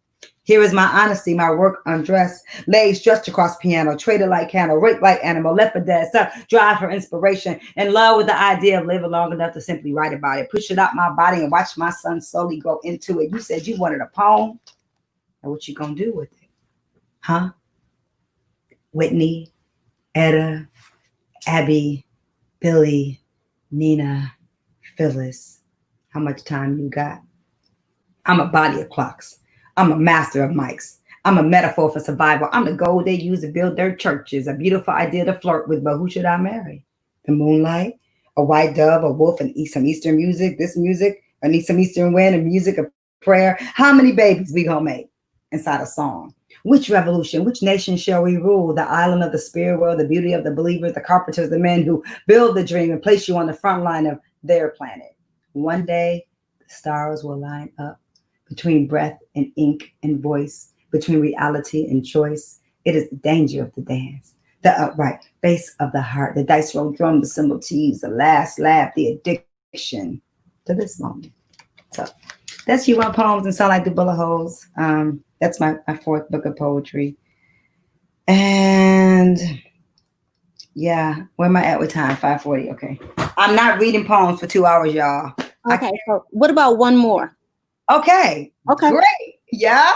Here is my honesty, my work undressed, laid stretched across piano, traded like candle, raped like animal, left for dead, stuck, drive for inspiration, in love with the idea of living long enough to simply write about it, push it out my body and watch my son slowly grow into it. You said you wanted a poem. Now what you gonna do with it? Huh? Whitney, Etta, Abby, Billy, Nina, Phyllis. How much time you got? I'm a body of clocks. I'm a master of mics. I'm a metaphor for survival. I'm the gold they use to build their churches. A beautiful idea to flirt with, but who should I marry? The moonlight, a white dove, a wolf, and some Eastern music. This music, I need some Eastern wind and music, a prayer. How many babies we gonna make inside a song? Which revolution, which nation shall we rule? The island of the spirit world, the beauty of the believers, the carpenters, the men who build the dream and place you on the front line of their planet. One day, the stars will line up. Between breath and ink and voice, between reality and choice, it is the danger of the dance, the upright bass of the heart, the dice roll drum, the cymbal tease, the last laugh, the addiction to this moment. So that's You Want Poems and Sound Like the Bullet Holes. That's my fourth book of poetry. And yeah, where am I at with time? 5:40. Okay. I'm not reading poems for 2 hours, y'all. Okay, so what about one more? Okay. Okay. Great. Yeah.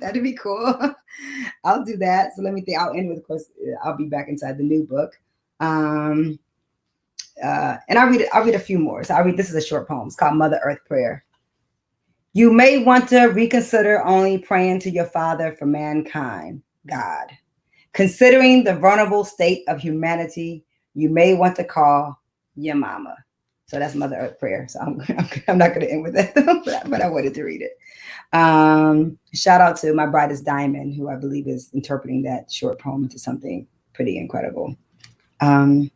That'd be cool. I'll do that. So let me think. I'll end with, of course, I'll be back inside the new book. And I'll read a few more. So this is a short poem. It's called Mother Earth Prayer. You may want to reconsider only praying to your Father for mankind, God. Considering the vulnerable state of humanity, you may want to call your mama. So that's Mother Earth Prayer. So I'm not going to end with that, but I wanted to read it. Shout out to my brightest diamond, who I believe is interpreting that short poem into something pretty incredible. Let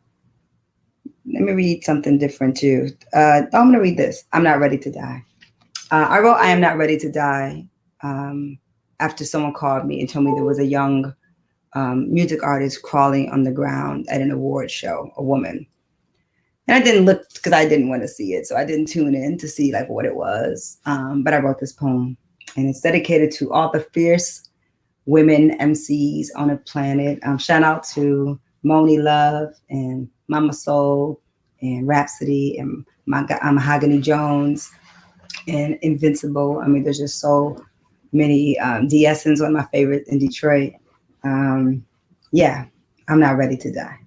me read something different too. I'm going to read this. I'm not ready to die. I wrote I am not ready to die after someone called me and told me there was a young music artist crawling on the ground at an award show, a woman. And I didn't look because I didn't want to see it. So I didn't tune in to see like what it was. But I wrote this poem, and it's dedicated to all the fierce women MCs on the planet. Shout out to Moni Love and Mama Soul and Rhapsody and Mahogany Jones and Invincible. I mean, there's just so many. D Essence, one of my favorites in Detroit. Yeah, I'm not ready to die.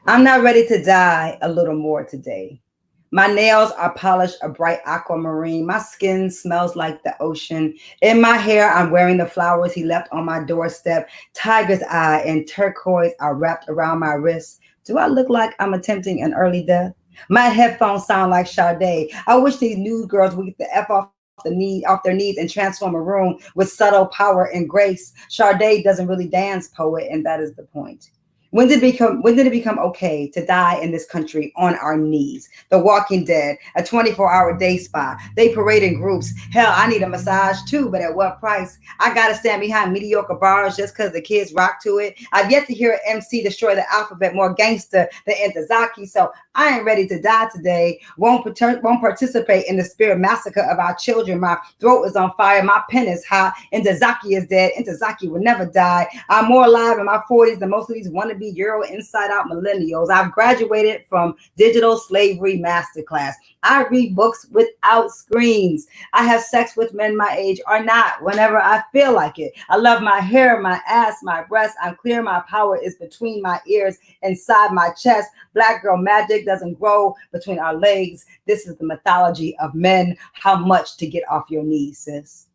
I'm not ready to die a little more today. My nails are polished a bright aquamarine. My skin smells like the ocean. In my hair, I'm wearing the flowers he left on my doorstep. Tiger's eye and turquoise are wrapped around my wrists. Do I look like I'm attempting an early death? My headphones sound like Sade. I wish these news girls would get the F off their knees and transform a room with subtle power and grace. Sade doesn't really dance, poet, and that is the point. When did it become okay to die in this country on our knees? The Walking Dead, a 24-hour day spa. They parade in groups. Hell, I need a massage too, but at what price? I gotta stand behind mediocre bars just because the kids rock to it. I've yet to hear an MC destroy the alphabet more gangster than Intozaki, so I ain't ready to die today. Won't participate in the spirit massacre of our children. My throat is on fire. My pen is hot. Intozaki is dead. Intozaki will never die. I'm more alive in my 40s than most of these wannabe Euro inside out millennials. I've graduated from digital slavery masterclass. I read books without screens. I have sex with men my age or not whenever I feel like it. I love my hair, my ass, my breasts. I'm clear. My power is between my ears, inside my chest. Black girl magic doesn't grow between our legs. This is the mythology of men. How much to get off your knees, sis?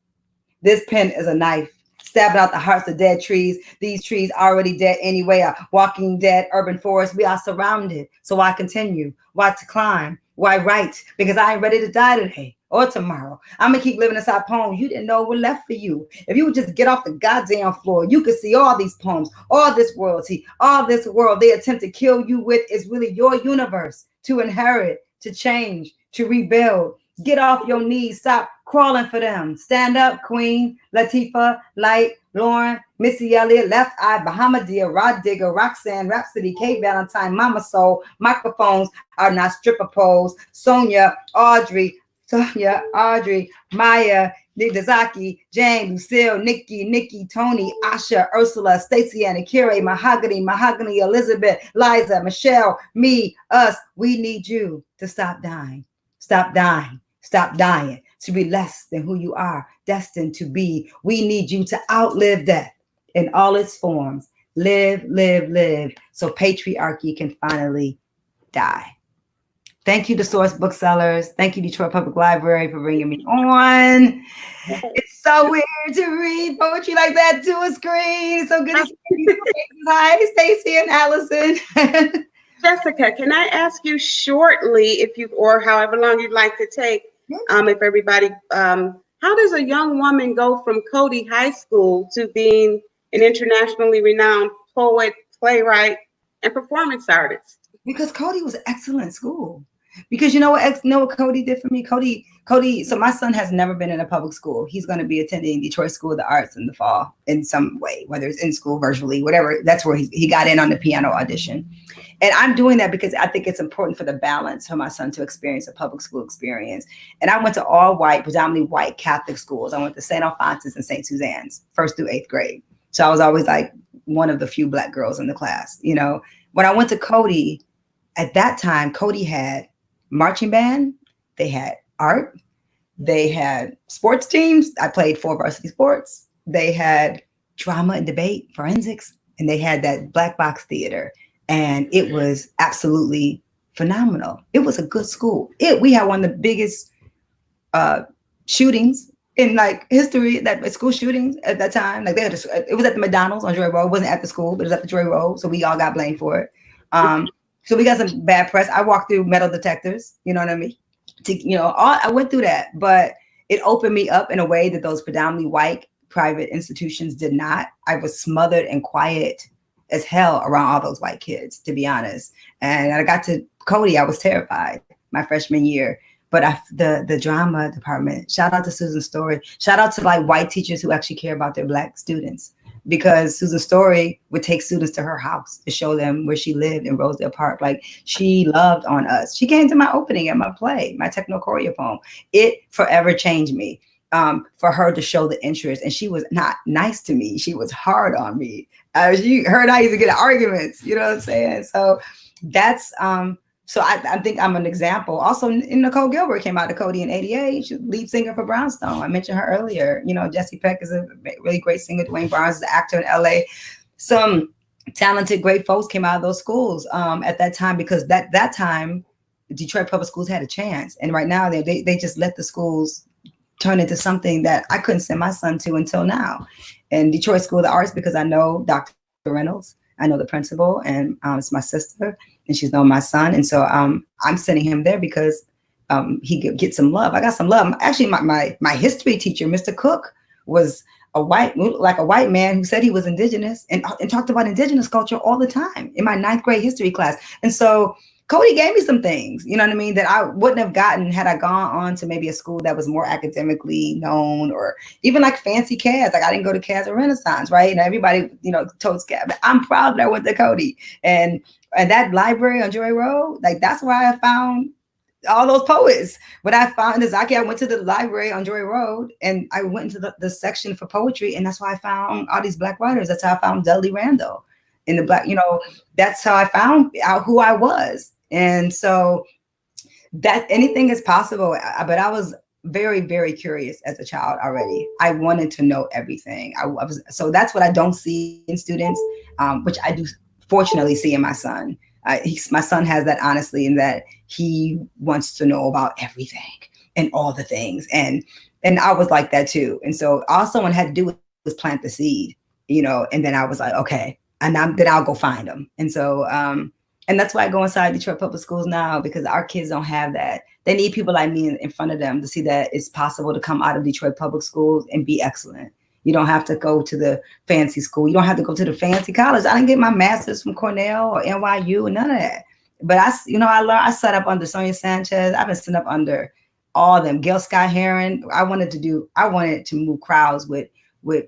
This pen is a knife, stabbing out the hearts of dead trees. These trees already dead anyway. A walking dead urban forest. We are surrounded. So why continue? Why to climb? Why write? Because I ain't ready to die today or tomorrow. I'm going to keep living inside poems you didn't know were left for you. If you would just get off the goddamn floor, you could see all these poems, all this royalty, all this world they attempt to kill you with is really your universe to inherit, to change, to rebuild. Get off your knees. Stop crawling for them. Stand up, Queen, Latifah, Light, Lauren, Missy Elliott, Left Eye, Bahamadia, Rod Digger, Roxanne, Rhapsody, Kate Valentine, Mama Soul. Microphones are not stripper poles. Sonia, Audrey, Maya, Zaki, Jane, Lucille, Nikki, Tony, Asha, Ursula, Stacy, Anna, Kira, Mahogany, Elizabeth, Liza, Michelle, me, us. We need you to stop dying. Stop dying. Stop dying. To be less than who you are destined to be. We need you to outlive death in all its forms. Live, so patriarchy can finally die. Thank you to Source Booksellers. Thank you, Detroit Public Library, for bringing me on. It's so weird to read poetry like that to a screen. So good to see you. Hi, Stacy and Allison. Jessica, can I ask you shortly, if you, or however long you'd like to take, if everybody, how does a young woman go from Cody High School to being an internationally renowned poet, playwright, and performance artist? Because Cody was an excellent school. Because you know what Cody did for me? Cody, so my son has never been in a public school. He's going to be attending Detroit School of the Arts in the fall in some way, whether it's in school, virtually, whatever. That's where he got in on the piano audition. And I'm doing that because I think it's important for the balance for my son to experience a public school experience. And I went to all white, predominantly white Catholic schools. I went to St. Alphonsus and St. Suzanne's, 1st through 8th grade. So I was always like one of the few Black girls in the class. You know, when I went to Cody, at that time, Cody had marching band, they had art, they had sports teams. I played 4 varsity sports. They had drama and debate, forensics, and they had that black box theater. And it was absolutely phenomenal. It was a good school. We had one of the biggest shootings in like history, that school shootings at that time. Like it was at the McDonald's on Joy Road. It wasn't at the school, but it was at the Joy Road. So we all got blamed for it. So we got some bad press. I walked through metal detectors, you know what I mean? I went through that, but it opened me up in a way that those predominantly white private institutions did not. I was smothered and quiet as hell around all those white kids, to be honest. And I got to Cody, I was terrified my freshman year. But the drama department, shout out to Susan Story, shout out to like white teachers who actually care about their Black students. Because Susan Story would take students to her house to show them where she lived in Rosedale Park. Like, she loved on us. She came to my opening at my play, my Techno Choreo poem. It forever changed me for her to show the interest. And she was not nice to me. She was hard on me. Her and I used to get arguments, you know what I'm saying? So that's, so I think I'm an example. Also, Nicole Gilbert came out to Cody in '88. She's lead singer for Brownstone. I mentioned her earlier. You know, Jesse Peck is a really great singer. Dwayne Barnes is an actor in LA. Some talented, great folks came out of those schools at that time, because that time, Detroit Public Schools had a chance. And right now, they just let the schools turn into something that I couldn't send my son to until now. And Detroit School of the Arts, because I know Dr. Reynolds, I know the principal, and it's my sister, and she's known my son. And so I'm sending him there because he could get some love. I got some love. Actually, my history teacher, Mr. Cook, was a white man who said he was indigenous and talked about indigenous culture all the time in my 9th grade history class. And so Cody gave me some things, you know what I mean, that I wouldn't have gotten had I gone on to maybe a school that was more academically known, or even like fancy CAS. Like, I didn't go to CAS or Renaissance, right? And everybody, told CAS. But I'm proud that I went to Cody. And that library on Joy Road, like, that's where I found all those poets. When I found Zaki, I went to the library on Joy Road, and I went into the section for poetry, and that's why I found all these Black writers. That's how I found Dudley Randall in the Black, that's how I found out who I was. And so that anything is possible. But I was very, very curious as a child already. I wanted to know everything. So that's what I don't see in students, which I do fortunately see in my son. My son has that, honestly, in that he wants to know about everything and all the things. And I was like that too. And so all someone had to do was plant the seed, and then I was like, okay, and then I'll go find them. And so, and that's why I go inside Detroit Public Schools now, because our kids don't have that. They need people like me in front of them to see that it's possible to come out of Detroit Public Schools and be excellent. You don't have to go to the fancy school. You don't have to go to the fancy college. I didn't get my master's from Cornell or NYU and none of that. But I sat up under Sonia Sanchez. I've been sitting up under all of them. Gail Scott Heron. I wanted to move crowds with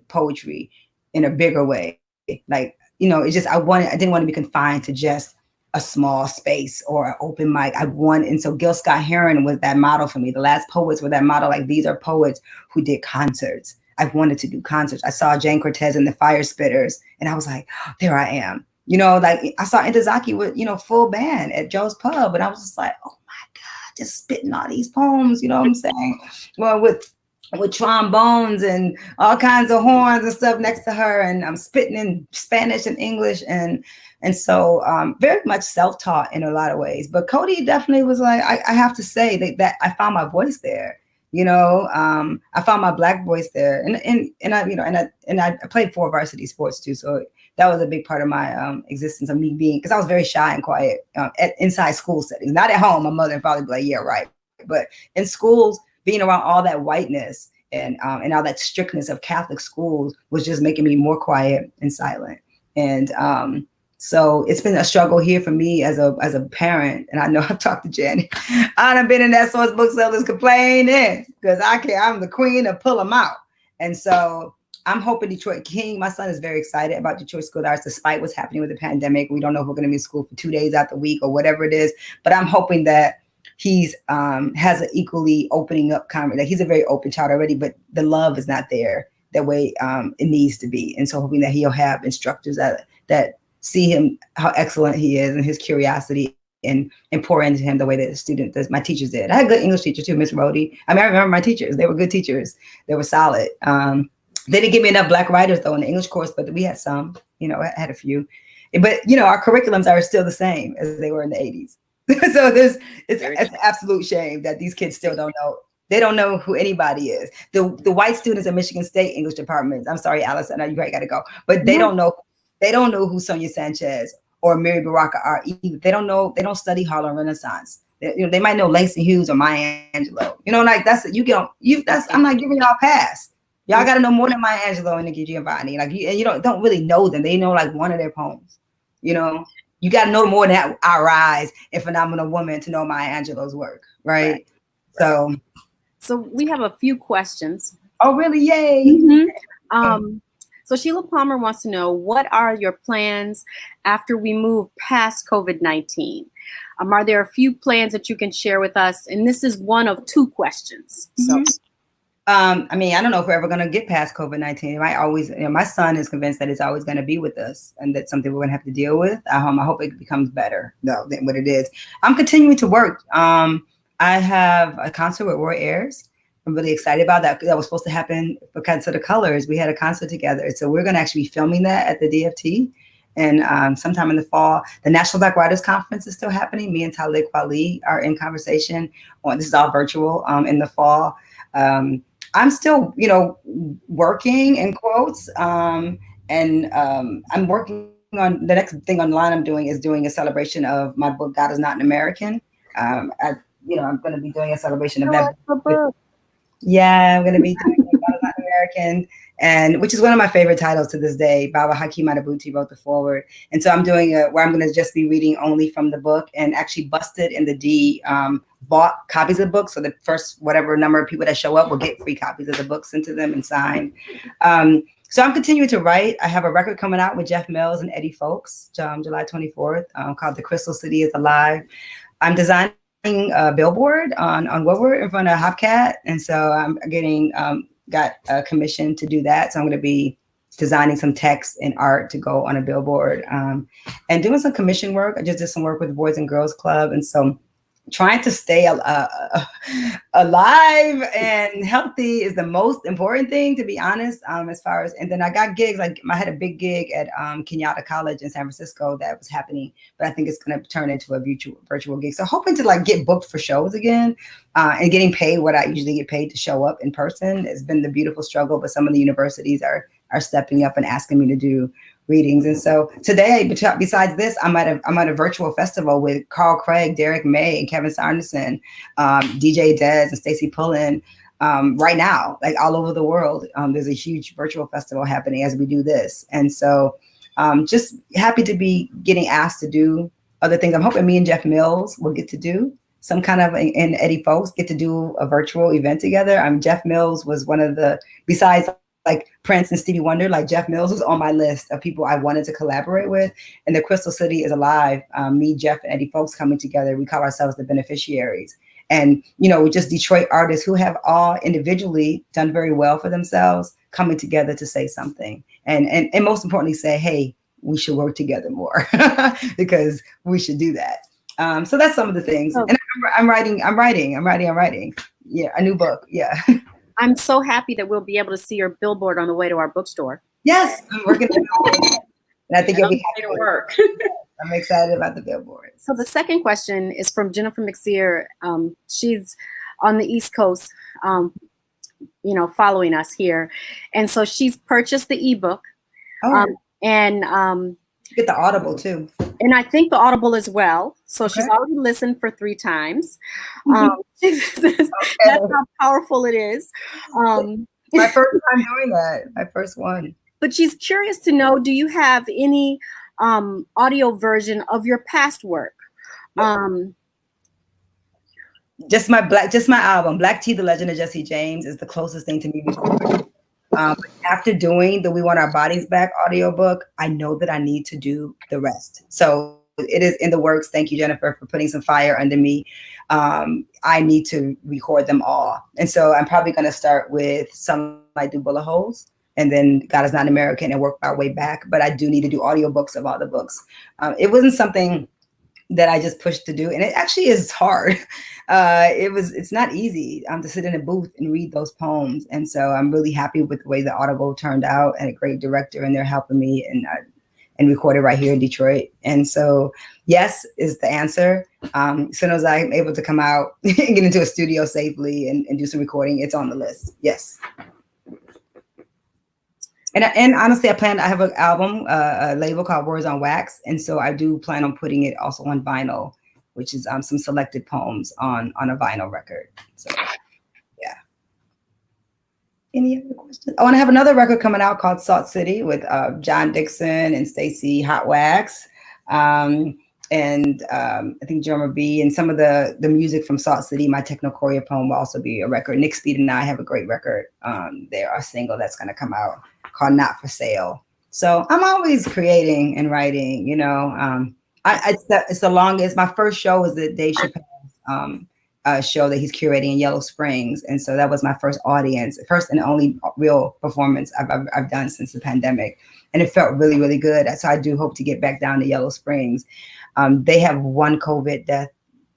poetry in a bigger way. Like, I didn't want to be confined to just a small space or an open mic. I want, and so Gil Scott Heron was that model for me. The Last Poets were that model. Like, these are poets who did concerts. I wanted to do concerts. I saw Jane Cortez and the Fire Spitters, and I was like, oh, there I am. You know, like I saw Intozaki with, you know, full band at Joe's Pub, and I was just like, oh my God, just spitting all these poems, you know what I'm saying? Well, with trombones and all kinds of horns and stuff next to her, and I'm spitting in Spanish and English, and so very much self-taught in a lot of ways. But Cody definitely was like, I have to say that I found my voice there. You know, I found my Black voice there, and I, you know, and I played 4 varsity sports too, so that was a big part of my existence, of me being, because I was very shy and quiet inside school settings, not at home. My mother and father would be like, yeah, right, but in schools, being around all that whiteness and all that strictness of Catholic schools was just making me more quiet and silent. And so it's been a struggle here for me as a parent. And I know I've talked to Jenny. I've been in that source booksellers complaining because I'm the queen of pull them out. And so I'm hoping Detroit King, my son is very excited about Detroit School of Arts, despite what's happening with the pandemic. We don't know if we're going to be in school for 2 days out the week or whatever it is. But I'm hoping that he's has an equally opening up conversation. Like, he's a very open child already, but the love is not there the way it needs to be. And so hoping that he'll have instructors that see him, how excellent he is, and his curiosity, and pour into him the way that my teachers did. I had good English teachers too, Miss Rhodey. I mean, I remember my teachers. They were good teachers. They were solid. They didn't give me enough Black writers though in the English course, but we had some, you know, I had a few. But, you know, our curriculums are still the same as they were in the 80s. So it's an absolute shame that these kids still don't know. They don't know who anybody is. The white students at Michigan State English departments, I'm sorry, Alice, I know you probably got to go, but they don't know who Sonia Sanchez or Mary Baraka are either. They don't know. They don't study Harlem Renaissance. They might know Langston Hughes or Maya Angelou. You know, like I'm not giving y'all a pass. Y'all got to know more than Maya Angelou and Nikki Giovanni. Like, you don't really know them. They know like one of their poems. You know, you got to know more than Our Rise and Phenomenal Woman to know Maya Angelou's work, right? So we have a few questions. Oh, really? Yay! Mm-hmm. So Sheila Palmer wants to know, what are your plans after we move past COVID-19? Are there a few plans that you can share with us? And this is one of 2 questions. So. I mean, I don't know if we're ever going to get past COVID-19. It might always, my son is convinced that it's always going to be with us, and that's something we're going to have to deal with. I hope it becomes better though than what it is. I'm continuing to work. I have a concert with Roy Ayers. I'm really excited about that. That was supposed to happen because of the colors. We had a concert together. So we're going to actually be filming that at the DFT. And sometime in the fall, the National Black Writers Conference is still happening. Me and Talib Kweli are in conversation on, this is all virtual, in the fall. I'm still, working in quotes. I'm working on, the next thing online I'm doing is doing a celebration of my book, God is Not an American. I'm going to be doing a celebration of that book. Yeah, I'm going to be doing God is Not an American, and which is one of my favorite titles to this day. Baba Hakeem Adabuti wrote the foreword. And so I'm doing where I'm going to just be reading only from the book, and actually Busted and the D bought copies of the book. So the first whatever number of people that show up will get free copies of the book sent to them and signed. So I'm continuing to write. I have a record coming out with Jeff Mills and Eddie Folks, July 24th, called The Crystal City is Alive. I'm designing a billboard on Woodward in front of Hopcat. And so I'm getting, got a commission to do that. So I'm going to be designing some text and art to go on a billboard, and doing some commission work. I just did some work with the Boys and Girls Club. And so trying to stay alive and healthy is the most important thing, to be honest, as far as, and then I got gigs, like I had a big gig at Kenyatta College in San Francisco that was happening, but I think it's going to turn into a virtual gig. So hoping to get booked for shows again, and getting paid what I usually get paid to show up in person. It's been the beautiful struggle, but some of the universities are stepping up and asking me to do readings. And so today, besides this, I'm at a virtual festival with Carl Craig, Derek May, and Kevin Sanderson, DJ Dez, and Stacey Pullen. Right now, like all over the world, there's a huge virtual festival happening as we do this. And so just happy to be getting asked to do other things. I'm hoping me and Jeff Mills will get to do some kind of, and Eddie Folks get to do a virtual event together. Jeff Mills was one of the, besides like Prince and Stevie Wonder, like Jeff Mills was on my list of people I wanted to collaborate with. And the Crystal City is alive. Me, Jeff, and Eddie Folks coming together. We call ourselves the beneficiaries. And, just Detroit artists who have all individually done very well for themselves coming together to say something. And most importantly, say, hey, we should work together more because we should do that. So that's some of the things. And I'm writing. Yeah, a new book. Yeah. I'm so happy that we'll be able to see your billboard on the way to our bookstore. Yes, I'm working on it. And I think you'll be happy to work. I'm excited about the billboard. So the second question is from Jennifer McSear. She's on the East Coast, following us here. And so she's purchased the ebook. Get the Audible too. And I think the Audible as well. So she's already listened for 3 times. That's how powerful it is. My first time doing that. My first one. But she's curious to know, do you have any audio version of your past work? Just my album, Black Tea, The Legend of Jesse James, is the closest thing to me before. After doing the We Want Our Bodies Back audiobook, I know that I need to do the rest. So it is in the works. Thank you, Jennifer, for putting some fire under me. I need to record them all. And so I'm probably going to start with some I do bullet holes, and then God Is Not American, and work my way back. But I do need to do audiobooks of all the books. It wasn't something that I just pushed to do. And it actually is hard. It's not easy to sit in a booth and read those poems. And so I'm really happy with the way the Audible turned out, and a great director, and they're helping me and record it right here in Detroit. And so yes is the answer. As soon as I'm able to come out and get into a studio safely and do some recording, it's on the list. Yes. And honestly, I have an album, a label called Words on Wax. And so I do plan on putting it also on vinyl, which is some selected poems on a vinyl record. So, yeah. Any other questions? Oh, and I have another record coming out called Salt City with John Dixon and Stacey Hot Wax. I think Drummer B, and some of the music from Salt City, my Technochoria poem, will also be a record. Nick Speed and I have a great record there, a single that's going to come out called Not For Sale. So I'm always creating and writing, it's the longest. My first show was the Dave Chappelle's show that he's curating in Yellow Springs. And so that was my first and only real performance I've done since the pandemic. And it felt really, really good. So I do hope to get back down to Yellow Springs. They have 1 COVID death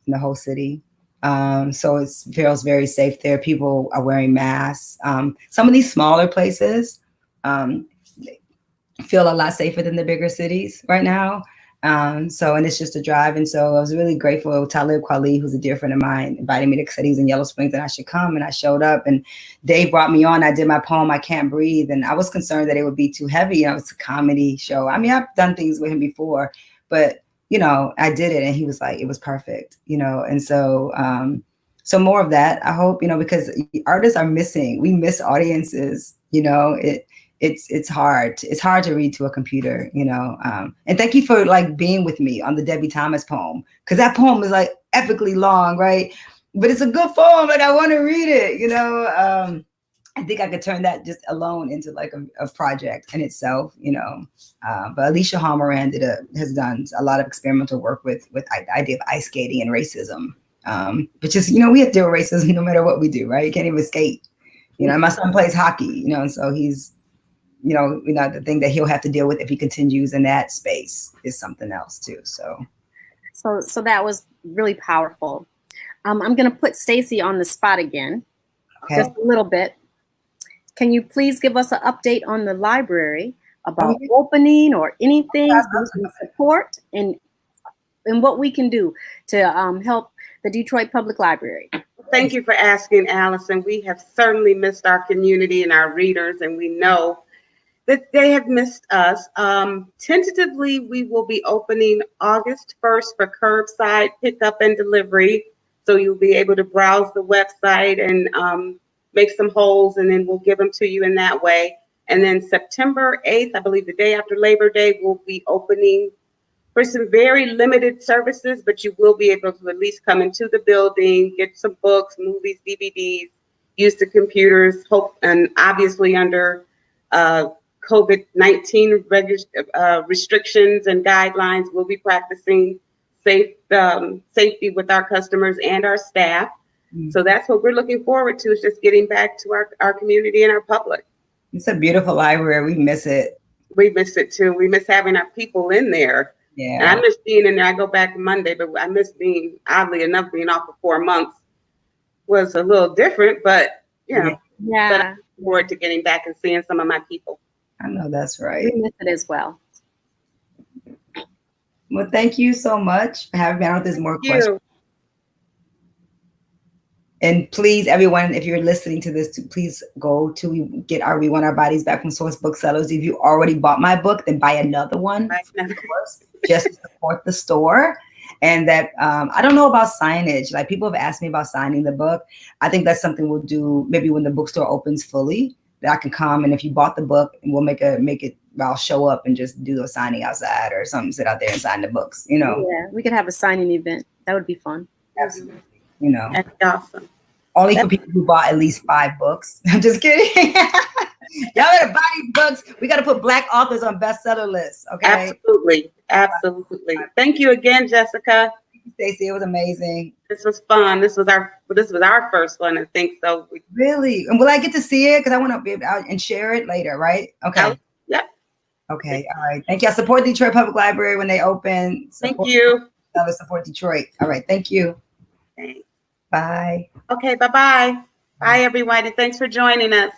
in the whole city. So it feels very safe there. People are wearing masks. Some of these smaller places feel a lot safer than the bigger cities right now. And it's just a drive. And so I was really grateful. Talib Kweli, who's a dear friend of mine, invited me to, said he was in Yellow Springs and I should come. And I showed up, and Dave brought me on. I did my poem, I Can't Breathe. And I was concerned that it would be too heavy. It was a comedy show. I mean, I've done things with him before, but I did it, and he was like, it was perfect, and so, so more of that, I hope, because artists are missing, we miss audiences, it's hard to read to a computer, and thank you for being with me on the Debbie Thomas poem, because that poem is epically long, right? But it's a good poem, I want to read it, I think I could turn that just alone into a project in itself, But Alicia Halmoran has done a lot of experimental work with the idea of ice skating and racism, which is, we have to deal with racism no matter what we do, right? You can't even skate. My son plays hockey, and so he's, the thing that he'll have to deal with if he continues in that space is something else too. So that was really powerful. I'm going to put Stacey on the spot again, just a little bit. Can you please give us an update on the library about opening or anything support and what we can do to help the Detroit Public Library? Thank you for asking, Allison. We have certainly missed our community and our readers, and we know that they have missed us. Tentatively, we will be opening August 1st for curbside pickup and delivery. So you'll be able to browse the website and make some holes, and then we'll give them to you in that way. And then September 8th, I believe the day after Labor Day, we'll be opening for some very limited services, but you will be able to at least come into the building, get some books, movies, DVDs, use the computers, and obviously under COVID-19 restrictions and guidelines. We'll be practicing safety with our customers and our staff. So that's what we're looking forward to, is just getting back to our community and our public. It's a beautiful library. We miss it. We miss it too. We miss having our people in there. Yeah. And I miss being in there. I go back Monday, but I miss being, oddly enough, being off for 4 months was a little different, but you know, but I look forward to getting back and seeing some of my people. I know that's right. We miss it as well. Well, thank you so much for having me. I don't know if there's more questions. And please, everyone, if you're listening to this, please go to get our We Want Our Bodies Back from Source Booksellers. If you already bought my book, then buy another one, just to support the store. And that I don't know about signage. Like, people have asked me about signing the book. I think that's something we'll do maybe when the bookstore opens fully, that I can come, and if you bought the book, and we'll make it. I'll show up and just do a signing outside or something, sit out there and sign the books. You know. Yeah, we could have a signing event. That would be fun. Absolutely. You know. That's awesome. Only for people who bought at least 5 books. I'm just kidding. Y'all better buy these books. We got to put Black authors on bestseller lists. Okay. Absolutely. Absolutely. Thank you again, Jessica. Thank you, Stacey. It was amazing. This was fun. This was our first one, I think. So really? And will I get to see it? Because I want to be out and share it later, right? Okay. Yep. Okay. All right. Thank you. I support Detroit Public Library when they open. Thank you. Support Detroit. All right. Thank you. Thanks. Bye. Okay. Bye-bye. Bye, everyone. And thanks for joining us.